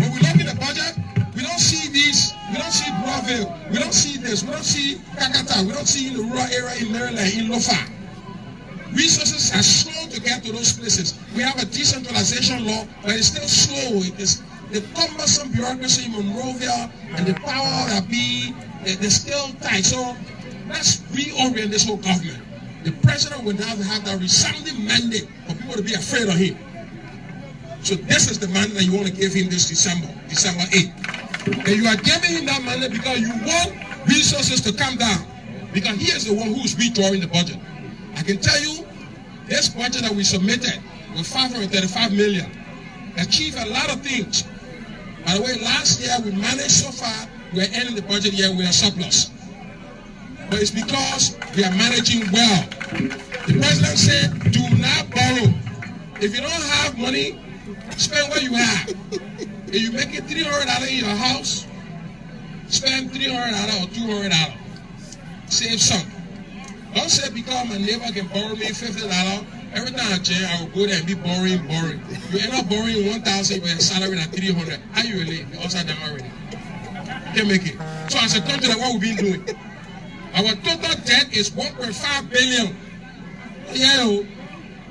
When we look in the budget, we don't see this, we don't see Broadville, we don't see this, we don't see Kakata, we don't see in the rural area in Maryland, in Lofa. Resources are slow to get to those places. We have a decentralization law, but it's still slow. It is the cumbersome bureaucracy in Monrovia and the power that be, they're still tight. So let's reorient this whole government. The president will now have that resounding mandate for people to be afraid of him. So this is the mandate that you want to give him this December 8th. And you are giving him that mandate because you want resources to come down. Because he is the one who is withdrawing the budget. I can tell you, this budget that we submitted with $535 million achieved a lot of things. By the way, last year we managed so far, we're ending the budget year with a surplus. But it's because we are managing well. The president said, do not borrow. If you don't have money, spend what you have. If you make it $300 in your house, spend $300 or $200. Save some. Don't say because my neighbor can borrow me $50. Every time I change, I will go there and be borrowing. You end up borrowing $1,000 with a salary at $300. How you relate? You're upside down already. You can't make it. So as a country, like what we've been doing. Our total debt is $1.5 billion. Yeah,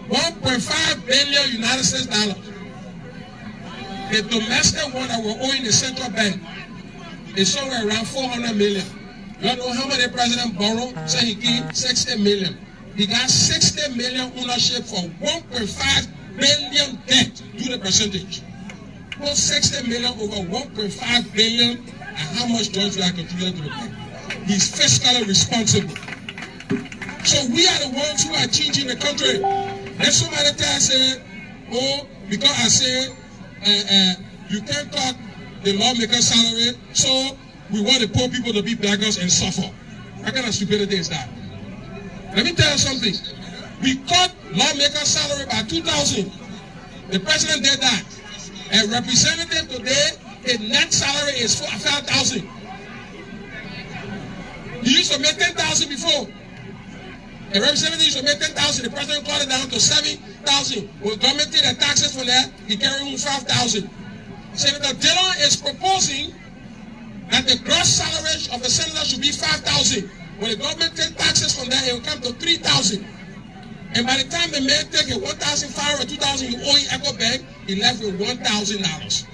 $1.5 billion United States dollars. The domestic one that we're owing the central bank is somewhere around $400 million. You know how much the president borrowed? Say he gave $60 million. He got $60 million ownership for $1.5 billion debt. Do the percentage. Put $60 million over $1.5 billion, and how much dollars we are contributing to the bank? He's fiscally responsible. So we are the ones who are changing the country. Then somebody say, oh, because I say you can't cut the lawmaker's salary, so we want the poor people to be beggars and suffer. What kind of stupidity is that? Let me tell you something. We cut lawmaker's salary by $2,000. The president did that. A representative today, his net salary is $5,000. He used to make $10,000 before. A representative used to make $10,000. The president cut it down to $7,000. When government did the taxes for that, he carried home $5,000. Senator Dillon is proposing that the gross salary of the senator should be $5,000. When the government takes taxes from that, it will come to $3,000. And by the time the man take a $1,500 or $2,000 you owe Echo Bank, he left with $1,000.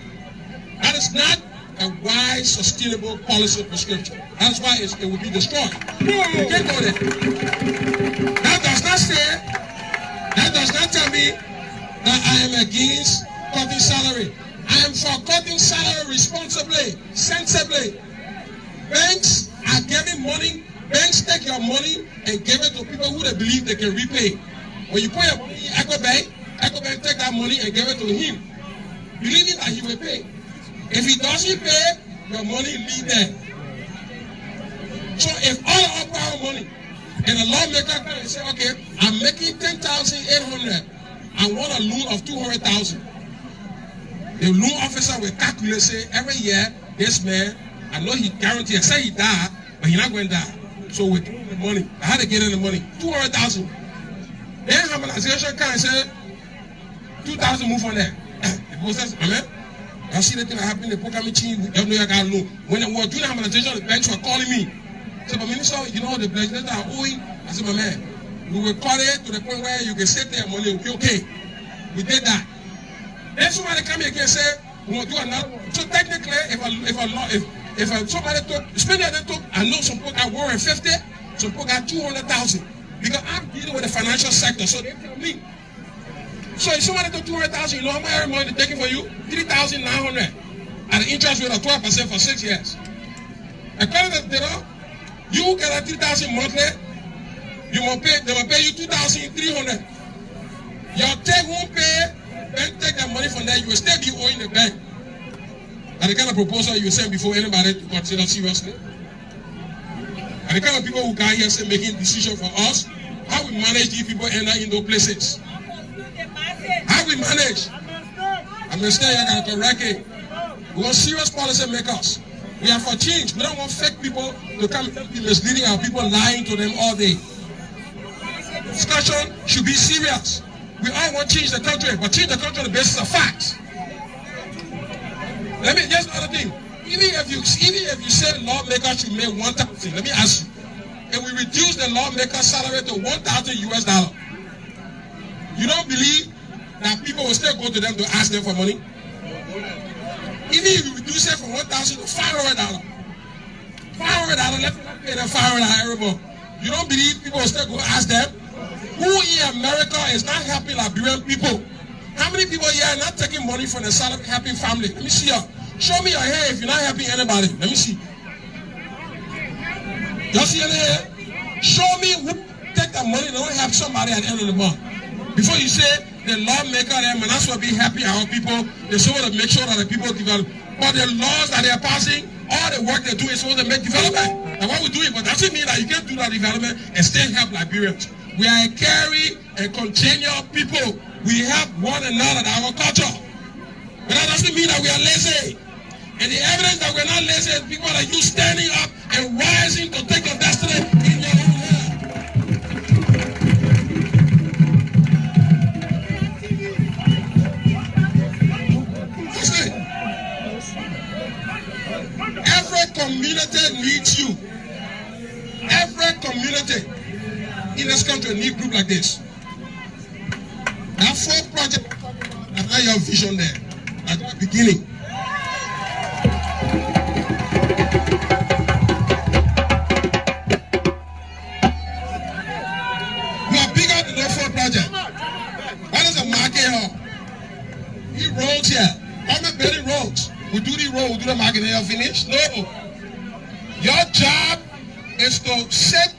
That is not a wise, sustainable policy prescription. That's why it will be destroyed. You can't go there. That does not say, that does not tell me that I am against cutting salary. I am for cutting salary responsibly, sensibly. Banks are giving money. Banks take your money and give it to people who they believe they can repay. When you put your money in Echo Bank take that money and give it to him, believing that he will pay. If he doesn't pay, your money leave there. So if all of our money and a lawmaker can and say, okay, I'm making $10,800, I want a loan of $200,000. The loan officer will calculate, say, every year, this man, I know he guaranteed, I say he died, but he's not going to die. So with the money, I had to get in the money, $200,000. Then harmonization can say, $2,000 move on there. The process, amen. I see the thing that happened in the program meeting, you know I got loan. When we were doing harmonization, the banks were calling me. So, but minister, you know, the legislators are owing, I I said, my man, we will cut it to the point where you can save their money and be okay. We did that. Then somebody come here and say, we want to do another one. So technically, if somebody took, especially they took, I know some people got 150, some people got 200,000. Because I'm dealing with the financial sector, so they tell me. So if somebody took 200,000, you know how much every month they're taking for you? 3,900 at an interest rate of 12% for 6 years. According to the data, you get a 3,000 monthly, they will pay you 2,300. Your take-home pay, bank take that money from there, you will still be owing the bank. And the kind of proposal you send before anybody to consider seriously. And the kind of people who got here say making decisions for us, how we manage these people enter in those places. How we manage. I'm going to stay here and correct it. We want serious policy makers. We are for change. We don't want fake people to come and be misleading our people, lying to them all day. Discussion should be serious. We all want to change the country, but change the country on the basis of facts. Let me just another thing. Even if you say lawmakers should make 1,000, let me ask you. If we reduce the lawmaker's salary to $1,000 US, you don't believe that people will still go to them to ask them for money? Even if you reduce it from $1,000 to $500, let them pay them $500 every month. You don't believe people will still go ask them? Who in America is not helping Liberian people? How many people here are not taking money from the salary helping family? Let me see you. Show me your hair if you're not helping anybody. Let me see. You see your hair? Show me who take that money and don't help somebody at the end of the month. Before you say the lawmaker them and that's what be happy our people, they're supposed to make sure that the people develop. But the laws that they're passing, all the work they're doing is supposed to make development. And what we do it, but that doesn't mean that you can't do that development and still help Liberians. We are a caring and congenial people. We help one another in our culture. But that doesn't mean that we are lazy. And the evidence that we're not lazy is people that you standing up and rising to take your destiny in your own hand. Listen, every community needs you. Every community in this country needs a group like this. That 4 project, that's not your vision there at the beginning. We are bigger than the 4 project. What is a market here? We roads here. I'm not building roads. We do the road, we do the market here finish. No. Your job is to set,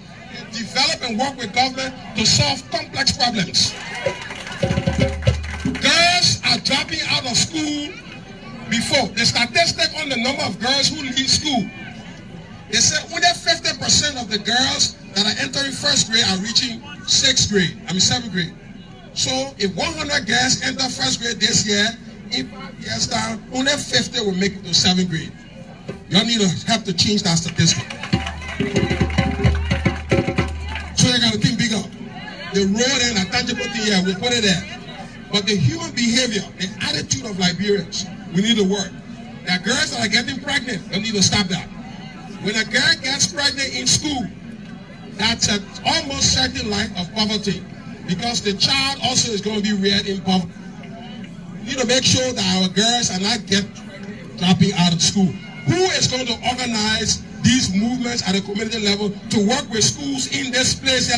develop and work with government to solve complex problems. Girls are dropping out of school before. The statistic on the number of girls who leave school, they say only 50% of the girls that are entering 1st grade are reaching 7th grade. So if 100 girls enter 1st grade this year, in 5 years time, only 50 will make it to 7th grade. Y'all need to help to change that statistic. So you got to think bigger. The road and a tangible thing here, we put it there. But the human behavior, the attitude of Liberians, we need to work. There are girls that are getting pregnant, we need to stop that. When a girl gets pregnant in school, that's an almost certain life of poverty. Because the child also is going to be reared in poverty. We need to make sure that our girls are not dropping out of school. Who is going to organize these movements at a community level to work with schools in this place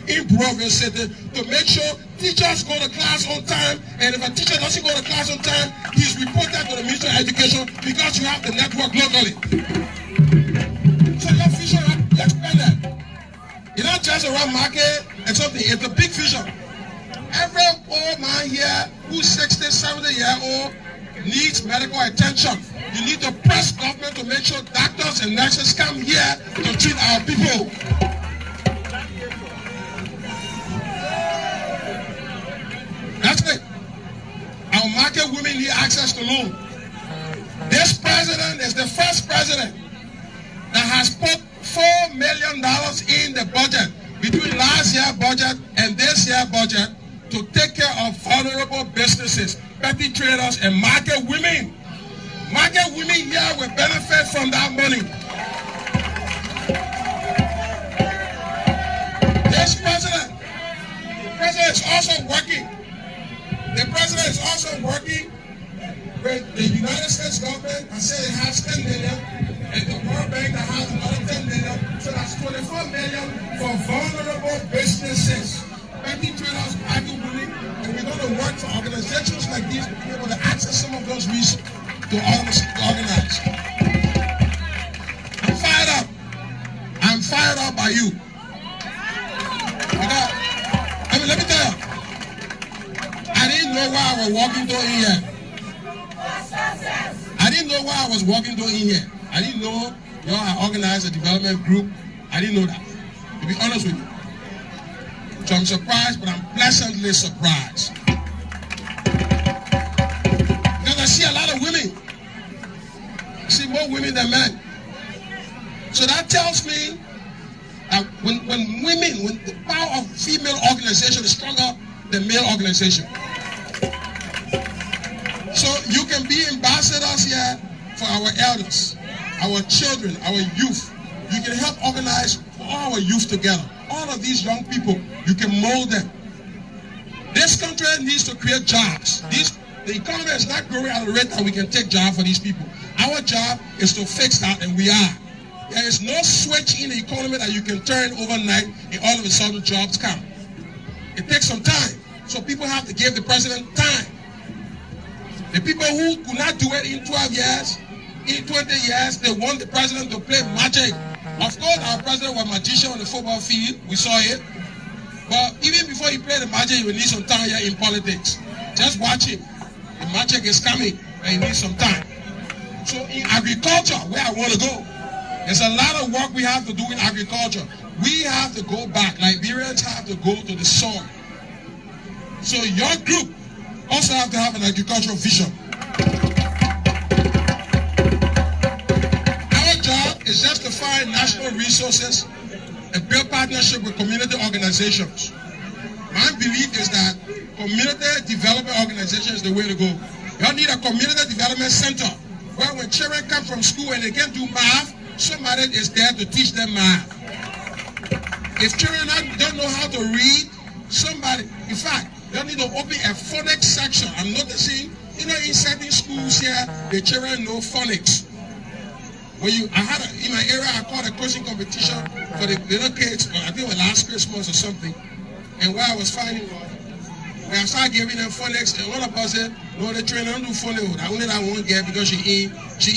in Providence City to make sure teachers go to class on time, and if a teacher doesn't go to class on time, he's reported to the Ministry of Education because you have the network locally. So your vision, let's spend that. It's not just around market and something, it's a big vision. Every old man here who's 60, 70 years old needs medical attention. You need to press government to make sure doctors and nurses come here to treat our people. That's it. Our market women need access to loan. This president is the first president that has put $4 million in the budget between last year's budget and this year's budget to take care of vulnerable businesses, petty traders, and market women. Market women here will benefit from that money. also working. The president is also working with the United States government. I said it has 10 million, and the World Bank that has another 10 million. So that's 24 million for vulnerable businesses, making traders, women, and we're going to work for organizations like these to be able to access some of those resources to organize. I'm fired up. I'm fired up by you. Because, let me tell you, I didn't know why I was walking through in here. I didn't know why I was walking through in here. I didn't know y'all had organized a development group. I didn't know that, to be honest with you. So I'm surprised, but I'm pleasantly surprised. Because I see a lot of women. I see more women than men. So that tells me that when the power of female organization is stronger than male organization. So you can be ambassadors here for our elders, our children, our youth. You can help organize all our youth together. All of these young people, you can mold them. This country needs to create jobs. The economy is not growing at a rate that we can take jobs for these people. Our job is to fix that, and we are. There is no switch in the economy that you can turn overnight and all of a sudden jobs come. It takes some time. So people have to give the president time. The people who could not do it in 12 years, in 20 years, they want the president to play magic. Of course, our president was a magician on the football field. We saw it. But even before he played the magic, he will need some time here in politics. Just watch him. The magic is coming, and he needs some time. So in agriculture, where I want to go, there's a lot of work we have to do in agriculture. We have to go back. Liberians have to go to the soil. So your group also have to have an agricultural vision. Our job is just to find national resources and build partnership with community organizations. My belief is that community development organization is the way to go. You need a community development center where when children come from school and they can't do math, somebody is there to teach them math. If children don't know how to read, somebody, in fact, you need to open a phonics section. I'm noticing, in certain schools here, the children know phonics. In my area, I called a coaching competition for the little kids, I think it was last Christmas or something. And where I was finding, when I started giving them phonics, and one of us said, no, the trainer don't do phonics. I only that one girl because she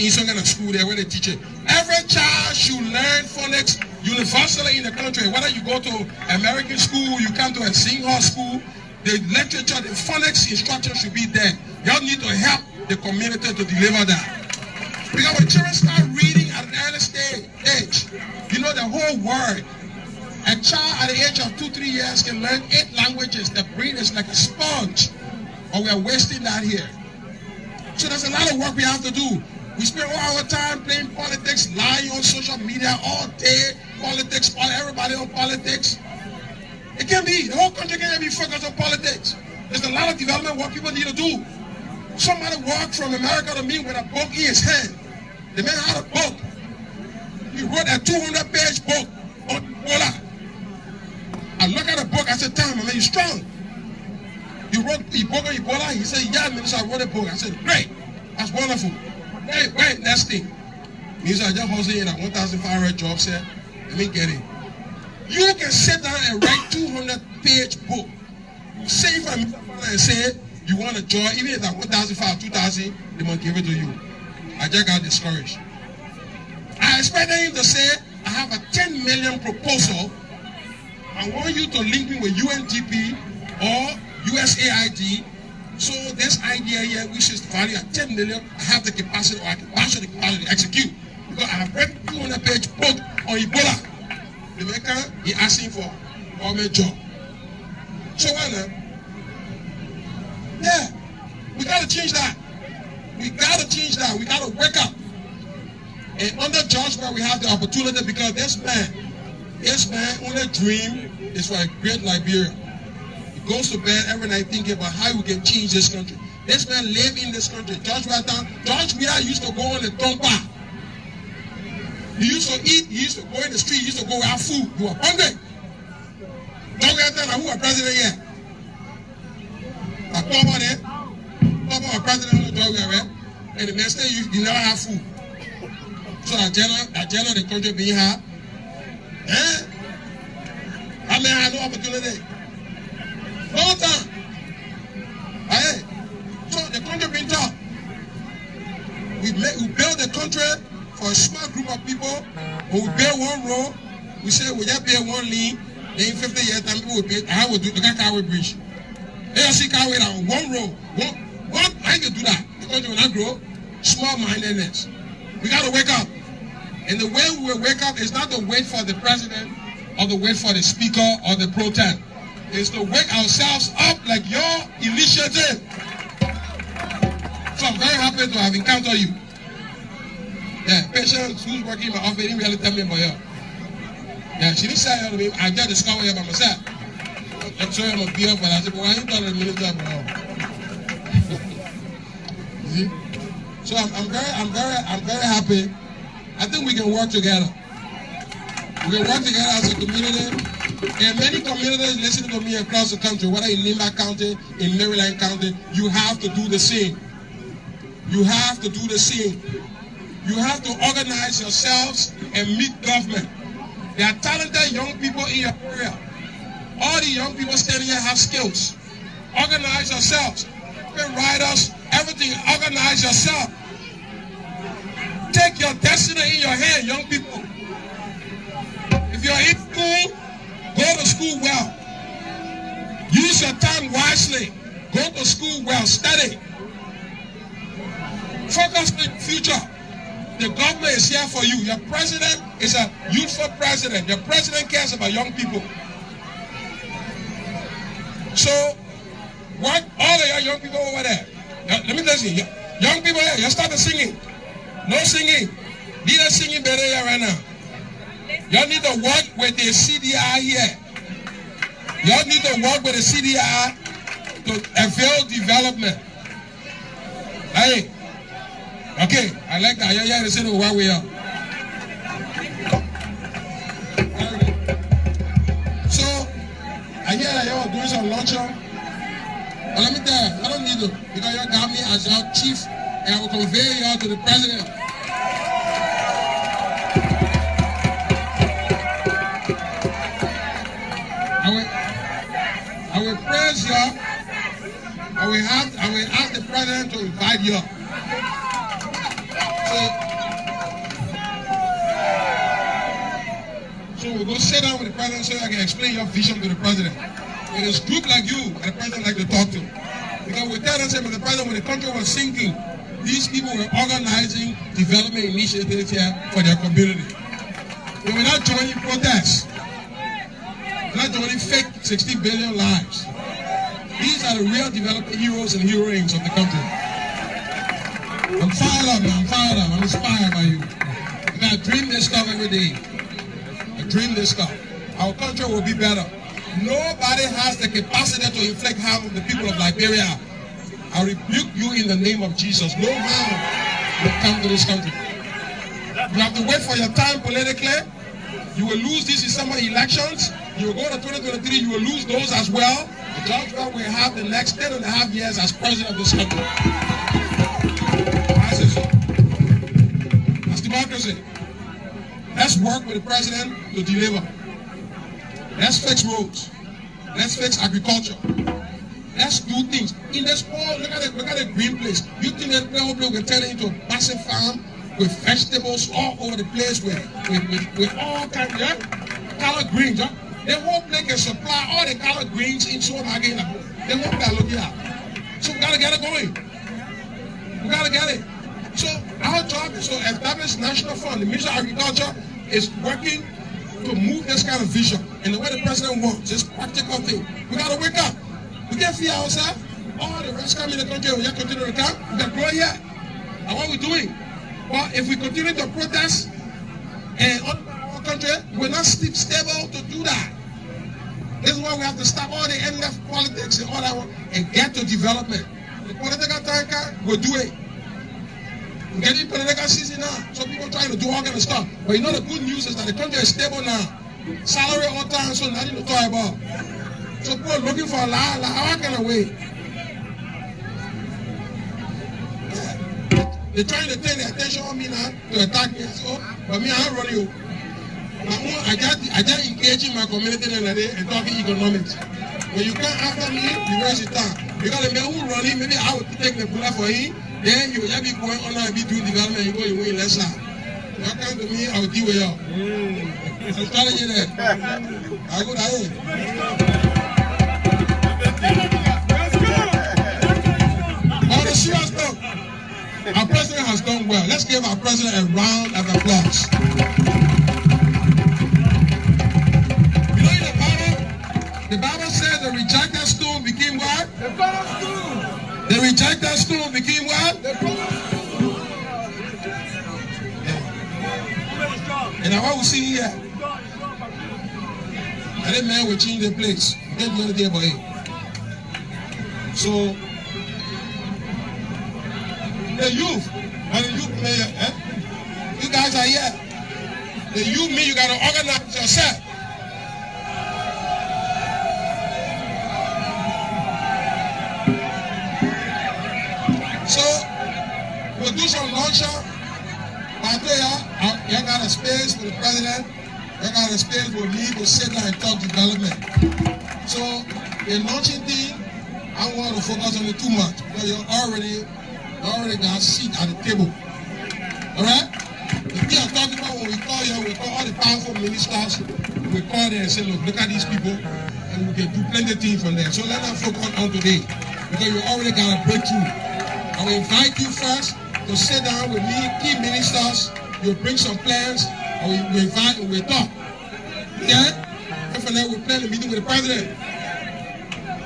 in some kind of school there where they teach it. Every child should learn phonics universally in the country. Whether you go to American school, you come to a sing-hall school, the literature, the phonics instruction should be there. Y'all need to help the community to deliver that. Because when children start reading at an early age, the whole word. A child at the age of 2-3 years can learn 8 languages. The brain is like a sponge. But we are wasting that here. So there's a lot of work we have to do. We spend all our time playing politics, lying on social media all day, politics, everybody on politics. It can't be. The whole country can't be focused on politics. There's a lot of development work people need to do. Somebody walked from America to me with a book in his hand. The man had a book. He wrote a 200-page book on Ebola. I look at the book, I said, "Damn, man, you're strong. You wrote a book on Ebola?" He said, "Yeah, minister, I wrote a book." I said, "Great, that's wonderful. Great, next thing." He said, "I just hustled in a 1,500 job, sir. Let me get it." You can sit down and write 200-page book. Say for me and say you want a job, even if it's 1,500, 2,000, they must give it to you. I just got discouraged. I expected him to say, "I have a 10 million proposal. I want you to link me with UNDP or USAID. So this idea here, which is valued at 10 million, I have the capacity or I can partially to execute. Because I have read 200-page book on Ebola." The maker, he asking for a government job. So yeah, we got to change that. We got to change that. We got to wake up. And under judgment, we have the opportunity because this man only dream is for a great Liberia. He goes to bed every night thinking about how we can change this country. This man live in this country. George Weah used to go on the Tompa. He used to eat, he used to go in the street, he used to go without food. You were hungry. Don't get that who are president yet. A former president of the and the next day you never have food. So a general the country being hard. I mean, I had no opportunity. No time. So the country being tough. We build the country for a small group of people. When we build one road, we say we just build one lane. Then in 50 years, time people will pay. I will do the Carway Bridge. AFC Carway down one road. One, I can do that. The country will not grow. Small-mindedness. We got to wake up. And the way we will wake up is not to wait for the president or to wait for the speaker or the protest. It's to wake ourselves up like your initiative. So I'm very happy to have encountered you. Yeah, Patience, who's working in my office, didn't really tell me about you. Yeah, she didn't say to me, I just discovered you by myself. I'm sorry I'm a beer, but I said, well, I ain't thought of the minister, bro. See? So I'm very happy. I think we can work together. We can work together as a community. And many communities listening to me across the country, whether in Lima County, in Maryland County, you have to do the same. You have to do the same. You have to organize yourselves and meet government. There are talented young people in your area. All the young people standing here have skills. Organize yourselves. Writers, everything, organize yourself. Take your destiny in your hand, young people. If you're in school, go to school well. Use your time wisely. Go to school well, study. Focus on the future. The government is here for you. Your president is a youthful president. Your president cares about young people. So, what all of your young people over there, let me tell you, young people here, you start singing. No singing. Need a singing better here right now. You need to work with the CDI here. You need to work with the CDI to avail development. Hey, okay, I like that. Yeah, they say where we are. So, I hear that you're doing some luncheon. But let me tell you, I don't need to, because you got me as your chief, and I will convey you to the president. I will praise you. I will ask the president to invite you. So we'll go sit down with the president so I can explain your vision to the president. It is group like you and the president like to talk to. Because we tell them, the president, when the country was sinking, these people were organizing development initiatives here for their community. They were not joining protests. Not joining fake 60 billion lives. These are the real development heroes and heroines of the country. I'm fired up, man. I'm fired up. I'm inspired by you. I dream this stuff every day. I dream this stuff. Our country will be better. Nobody has the capacity to inflict harm on the people of Liberia. I rebuke you in the name of Jesus. No harm will come to this country. You have to wait for your time politically. You will lose these December elections. You will go to 2023, you will lose those as well. George will have the next 10.5 years as president of this country. That's democracy. Let's work with the president to deliver. Let's fix roads. Let's fix agriculture. Let's do things. In this whole, look at the green place. You think that whole place will turn it into a massive farm with vegetables all over the place with all kinds of color greens. The whole place can supply all the color greens in supermarket. They won't be looking at. So we gotta get it going. We gotta get it. So our job is to establish national fund. The Ministry of Agriculture is working to move this kind of vision in the way the president wants. This practical thing. We gotta wake up. We can't fear ourselves. All the rest come in the country, we have to continue to come. We gotta grow here. And what we're doing? Well, if we continue to protest and our country, we're not stable to do that. This is why we have to stop all the NF politics and all that and get to development. The political tanker will do it. We're getting political season now, so people trying to do all kind of stuff. But you know the good news is that the country is stable now. Salary all time, so nothing to talk about. So people are looking for a lot kind of way. They're trying to turn the attention on me now to attack me. So, but me, I'm running. I just engaging my community and talking economics. When you come after me, you waste your time. Because the man who running, maybe I would take the bullet for him. Then you will be going on and be doing development. You go, you win less. You come to me, I will deal with you. So strategy there. I go that way. On the serious note, our president has done well. Let's give our president a round of applause. You know in the Bible says the rejected stone became what? The cornerstone. The rejected stone became what? The cornerstone. Yeah. And now what we see here, and that man will change the place. Get the other day about it. So the youth, and the youth player, you guys are here. The youth mean you gotta organize yourself. So we'll do some launcher. I tell you got a space for the president. You got a space for me to sit down and talk development. So the launching thing, I don't want to focus on it too much because you already got a seat at the table. Alright? The thing I'm talking about when we call all the powerful ministers, we call them and say, look at these people, and we can do plenty of things from there. So let us focus on today, because you already got a breakthrough. I will invite you first to sit down with me, key ministers, you'll bring some plans, and we invite and we talk. Yeah? And from there we plan a meeting with the president.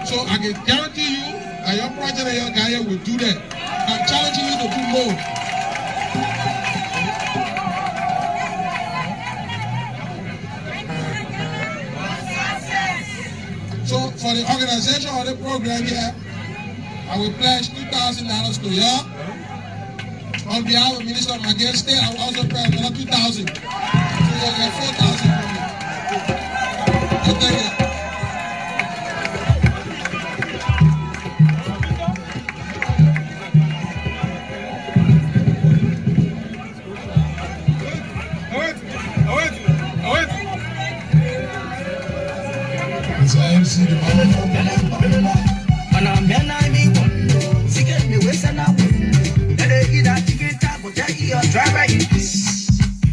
So I can guarantee you that your project and your guy will do that. I'm challenging you to do more. So for the organization of the program here, I will pledge $2,000 to y'all. On behalf of Minister of Magain State, I will also pledge another $2,000. So you'll get $4,000 from me. So thank you.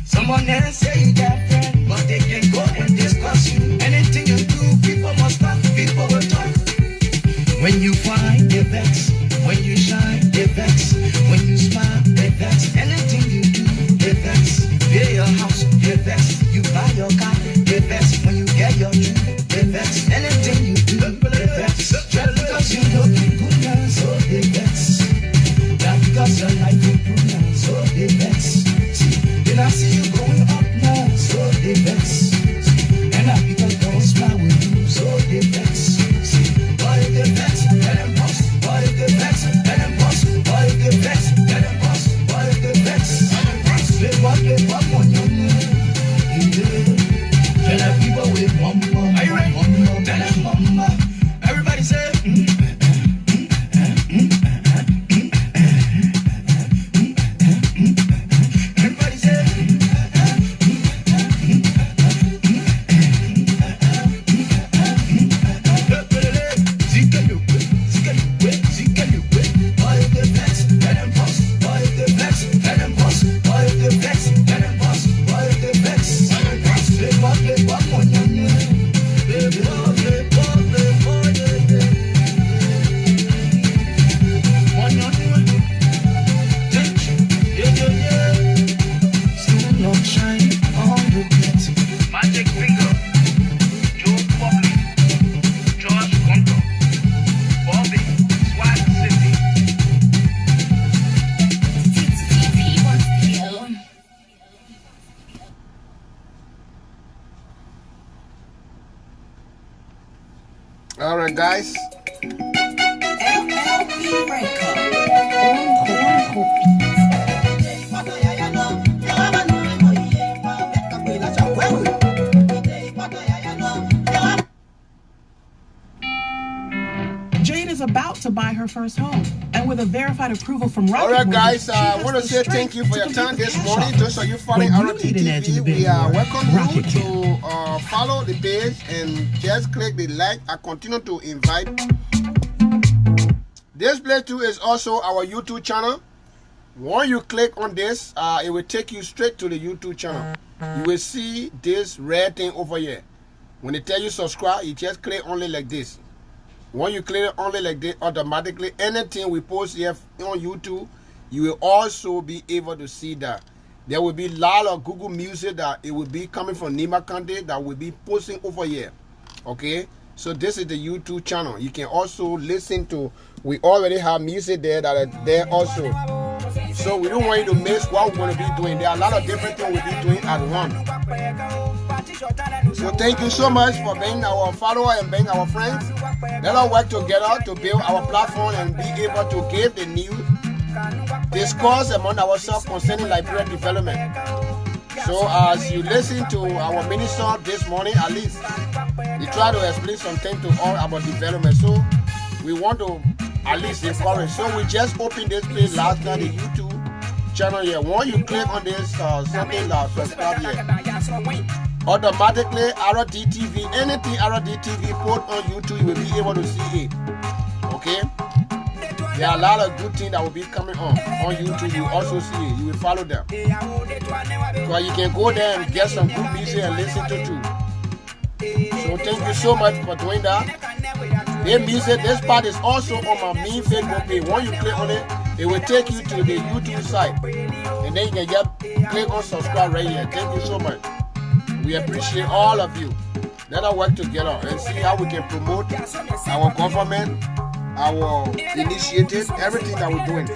Someone else say that friend, but they can go and discuss you. Anything you do, people must talk, people will talk. When you find they vex, when you shine they vex, when you smile they vex. Anything you do they vex. Pay your house they vex, you buy your car they vex. When you get your dream they vex. Anything you do they vex. Just because you look good now, so they vex. Not because your life is good now, so they vex. Then I see you going up now, so they vex. And I because don't smile with you, so they vex. Why they vex? Let them boss. Why they vex? Let them boss. Why they vex? Let them boss. Why they vex? They walk on your moon. Tell the people with mama. Are you ready? Tell them mama. Everybody say. All right, guys. Jade is about to buy her first home. and with a verified approval from Rocket. All right, guys, I want to say thank you for your time this morning. Those of you following RTTV, we welcome you to follow the page and just click the like. I continue to invite. This place too is also our YouTube channel. When you click on this, it will take you straight to the YouTube channel. You will see this red thing over here. When they tell you subscribe, you just click only like this. When you click only like this, automatically anything we post here on YouTube, you will also be able to see that. There will be a lot of Google Music that it will be coming from Nima County that will be posting over here. Okay, so this is the YouTube channel. You can also listen to, we already have music there that are there also. So we don't want you to miss what we're going to be doing. There are a lot of different things we'll be doing at once. So thank you so much for being our follower and being our friends. Let us work together to build our platform and be able to give the news, discuss among ourselves concerning Liberia development. So as you listen to our minister this morning, at least he tried to explain something to all about development. So we want to at least encourage. So we just opened this page last night, the YouTube channel here. When you click on this something that subscribe here, automatically RTTV, anything RTTV put on YouTube, you will be able to see it. Okay? There are a lot of good things that will be coming on YouTube. You also see it. You will follow them. Because you can go there and get some good music and listen to too. So thank you so much for doing that. This music, this part is also on my main Facebook page. When you click on it, it will take you to the YouTube site. And then you can just click on subscribe right here. Thank you so much. We appreciate all of you. Let us work together and see how we can promote our government, our initiatives, everything that we're doing.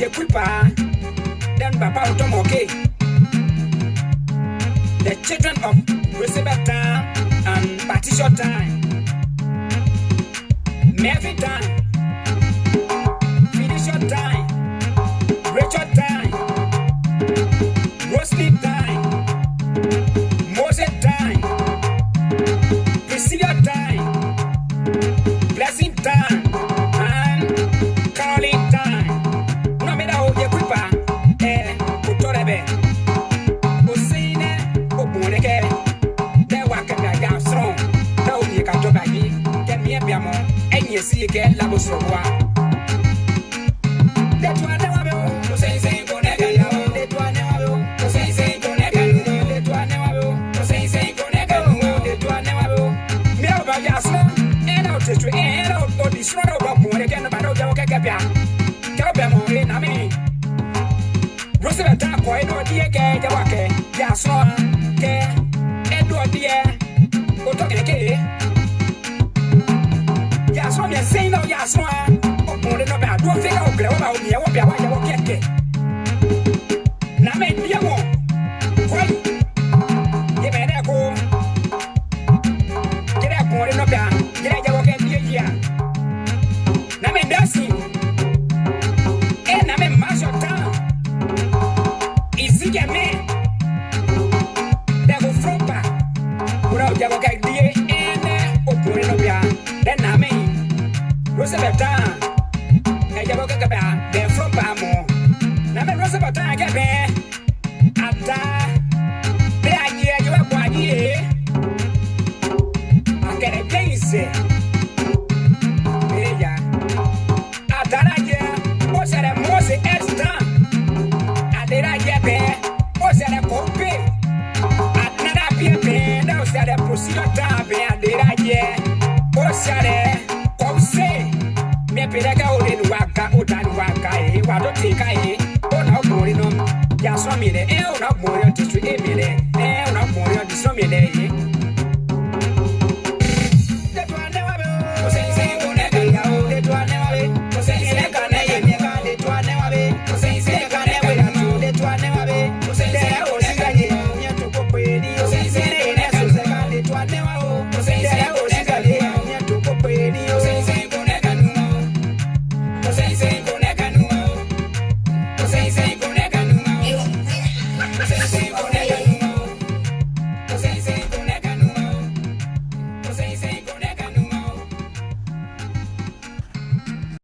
ye quipa, then Papa Otomoke. The children of Elizabeth time and Patricia time. Mary time. Finish your time. Rachel time. Rosalie time. Moses time. Priscilla time. Blessing time. And Caroline time. No matter how you quipa, Utorebe. Osine, Obuneke. They work at the gas strong. Now you can drop again. Get me a piano. And you see again, Labosroa. That one never will. To say, go nega. That one never will. To say, go nega. That one never will. To say, go nega. That one never will. Me over Yasna. And out the street. And out for this road of Boone again. But no joke. Capia in a minute. Roosevelt Tap, why not dear gay? Jawake. Yasna. Edward dear. Go talk again. Yasna, you're saying no Yasna. Don't think I'll go about me. I won't be a while. Now, make me a more. Why? Give me that go. Get that more in the back. Get a walk at the year. Now, make that scene. And I'm in Marshall Town. Is he a man? That will front back. Without the walk at the year and open in the back. Then I mean, Roosevelt Town. They're from Bamo. Now, I'm Roosevelt. I get there. At that, you have 1 year. I get a place. Yeah. At that, what's that? Most it's done. I did I get there. What's that? A copy. At that, be a man. Now, that a procedure time. I did I get. What's that? Come say. Me pirega ore waka utan waka e wado tika e ona gbori no ya so mi de e ona gbori to street e mi